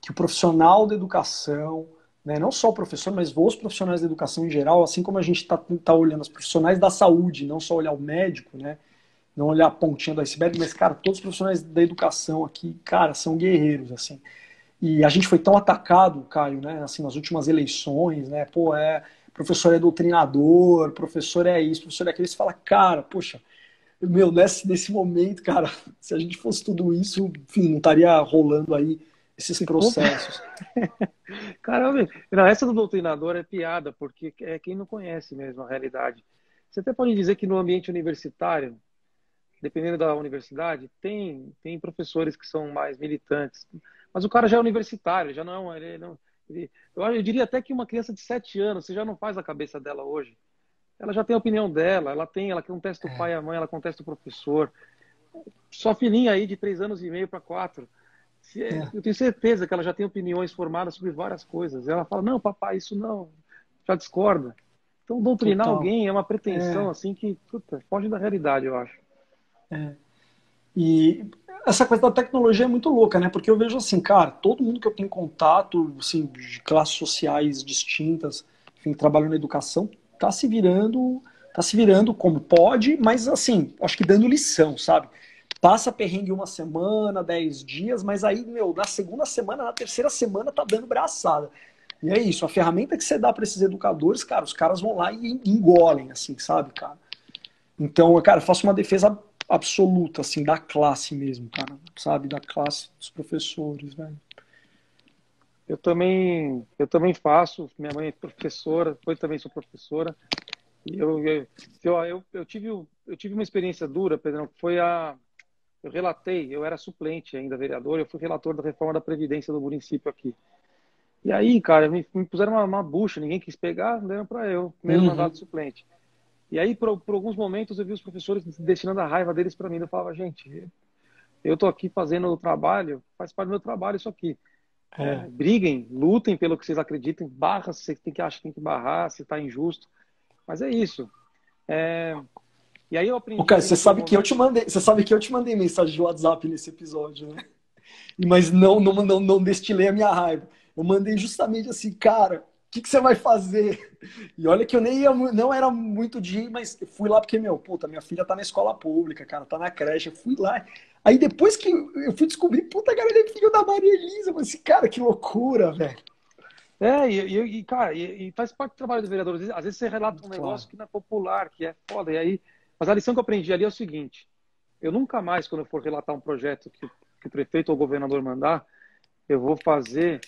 que o profissional da educação, né, não só o professor, mas os profissionais da educação em geral, assim como a gente tá olhando os profissionais da saúde, não só olhar o médico, né, não olhar a pontinha do iceberg, mas, cara, todos os profissionais da educação aqui, cara, são guerreiros, assim. E a gente foi tão atacado, Caio, né, assim, nas últimas eleições, né, pô, professor é doutrinador, professor é isso, professor é aquilo, você fala, cara, poxa, meu, nesse momento, cara, se a gente fosse tudo isso, enfim, não estaria rolando aí esses Se for... processos. Caramba, não, essa do doutrinador é piada, porque é quem não conhece mesmo a realidade. Você até pode dizer que no ambiente universitário, dependendo da universidade, tem professores que são mais militantes. Mas o cara já é universitário, já não, ele não, eu diria até que uma criança de 7 anos, você já não faz a cabeça dela hoje. Ela já tem a opinião dela, ela contesta o pai e a mãe, ela contesta o professor. Sua filhinha aí de 3 anos e meio para 4, É, eu tenho certeza que ela já tem opiniões formadas sobre várias coisas. Ela fala, não, papai, isso não, já discorda. Então, doutrinar total. alguém é uma pretensão É, assim que, puta, foge da realidade, eu acho. é. E essa coisa da tecnologia é muito louca, né? Porque eu vejo assim, cara, todo mundo que eu tenho contato, assim, de classes sociais distintas, enfim, trabalhando na educação, tá se virando como pode, mas assim, acho que dando lição, sabe? Passa perrengue uma semana, 10 dias, mas aí, meu, na segunda semana, na terceira semana, tá dando braçada. E é isso, a ferramenta que você dá para esses educadores, cara, os caras vão lá e engolem, assim, sabe, cara? Então, cara, eu faço uma defesa absoluta, assim, da classe mesmo, cara, sabe? Da classe dos professores, velho. Eu também faço. Minha mãe é professora, eu também sou professora. E eu tive uma experiência dura, Pedrão, que foi eu relatei, eu era suplente ainda vereador, eu fui relator da reforma da Previdência do município aqui. E aí, cara, me puseram uma bucha, ninguém quis pegar, deram para eu, primeiro mandato Uhum. de suplente. E aí, por alguns momentos, eu vi os professores destinando a raiva deles para mim. Eu falava, gente, eu estou aqui fazendo o trabalho, faz parte do meu trabalho isso aqui. É. Briguem, lutem pelo que vocês acreditem, barra se você acha que tem que barrar, se está injusto. Mas é isso. É, E aí eu Ô, aprendi cara, ali naquele momento. você sabe que eu te mandei mensagem de WhatsApp nesse episódio, né? Mas não destilei a minha raiva. Eu mandei justamente assim, cara, o que você vai fazer? E olha que eu nem ia, não era muito de ir, mas fui lá porque, meu, puta, minha filha tá na escola pública, cara, tá na creche, eu fui lá. Aí depois que eu fui descobrir, puta, cara, ele é filho da Maria Elisa. Eu falei assim, cara, que loucura, velho. Cara, e faz parte do trabalho do vereador. Às vezes você relata um Claro. negócio que não é popular, que é foda. E aí, mas a lição que eu aprendi ali é o seguinte: eu nunca mais, quando eu for relatar um projeto que o prefeito ou o governador mandar, eu vou fazer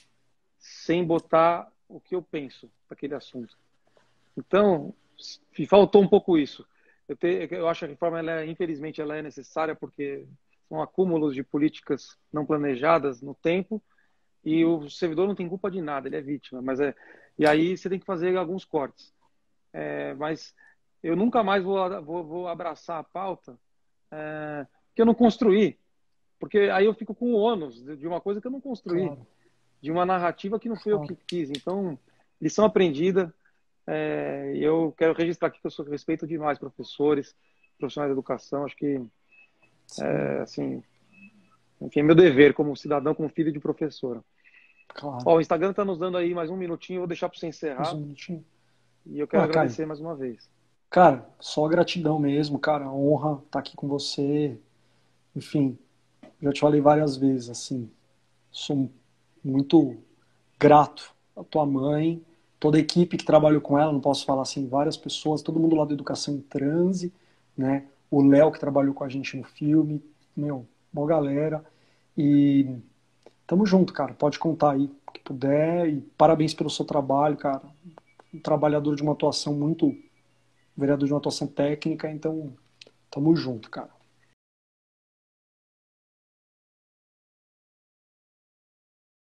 sem botar o que eu penso daquele assunto. Então, faltou um pouco isso. Eu acho que a reforma, infelizmente, ela é necessária porque são acúmulos de políticas não planejadas no tempo e o servidor não tem culpa de nada, ele é vítima. E aí você tem que fazer alguns cortes. Mas eu nunca mais vou abraçar a pauta que eu não construí. porque aí eu fico com o ônus de uma coisa que eu não construí, Claro, de uma narrativa que não fui eu claro. que quis. Então, lição aprendida. E eu quero registrar aqui que eu sou respeito demais professores, profissionais da educação. Acho que, Sim, assim, enfim, é meu dever como cidadão, como filho de professora. claro. Ó, o Instagram está nos dando aí mais um minutinho, eu vou deixar para você Mais encerrar. um minutinho. E eu quero Ah, Caio, agradecer mais uma vez. cara, só gratidão mesmo, cara. Honra estar aqui com você. Enfim, já te falei várias vezes, assim, sou muito grato à tua mãe, toda a equipe que trabalhou com ela, não posso falar assim, várias pessoas, todo mundo lá da Educação em Transe, né? O Léo que trabalhou com a gente no filme, meu, uma galera. E tamo junto, cara. Pode contar aí o que puder. E parabéns pelo seu trabalho, cara. Um trabalhador de uma atuação muito, vereador de uma atuação técnica, então tamo junto, cara.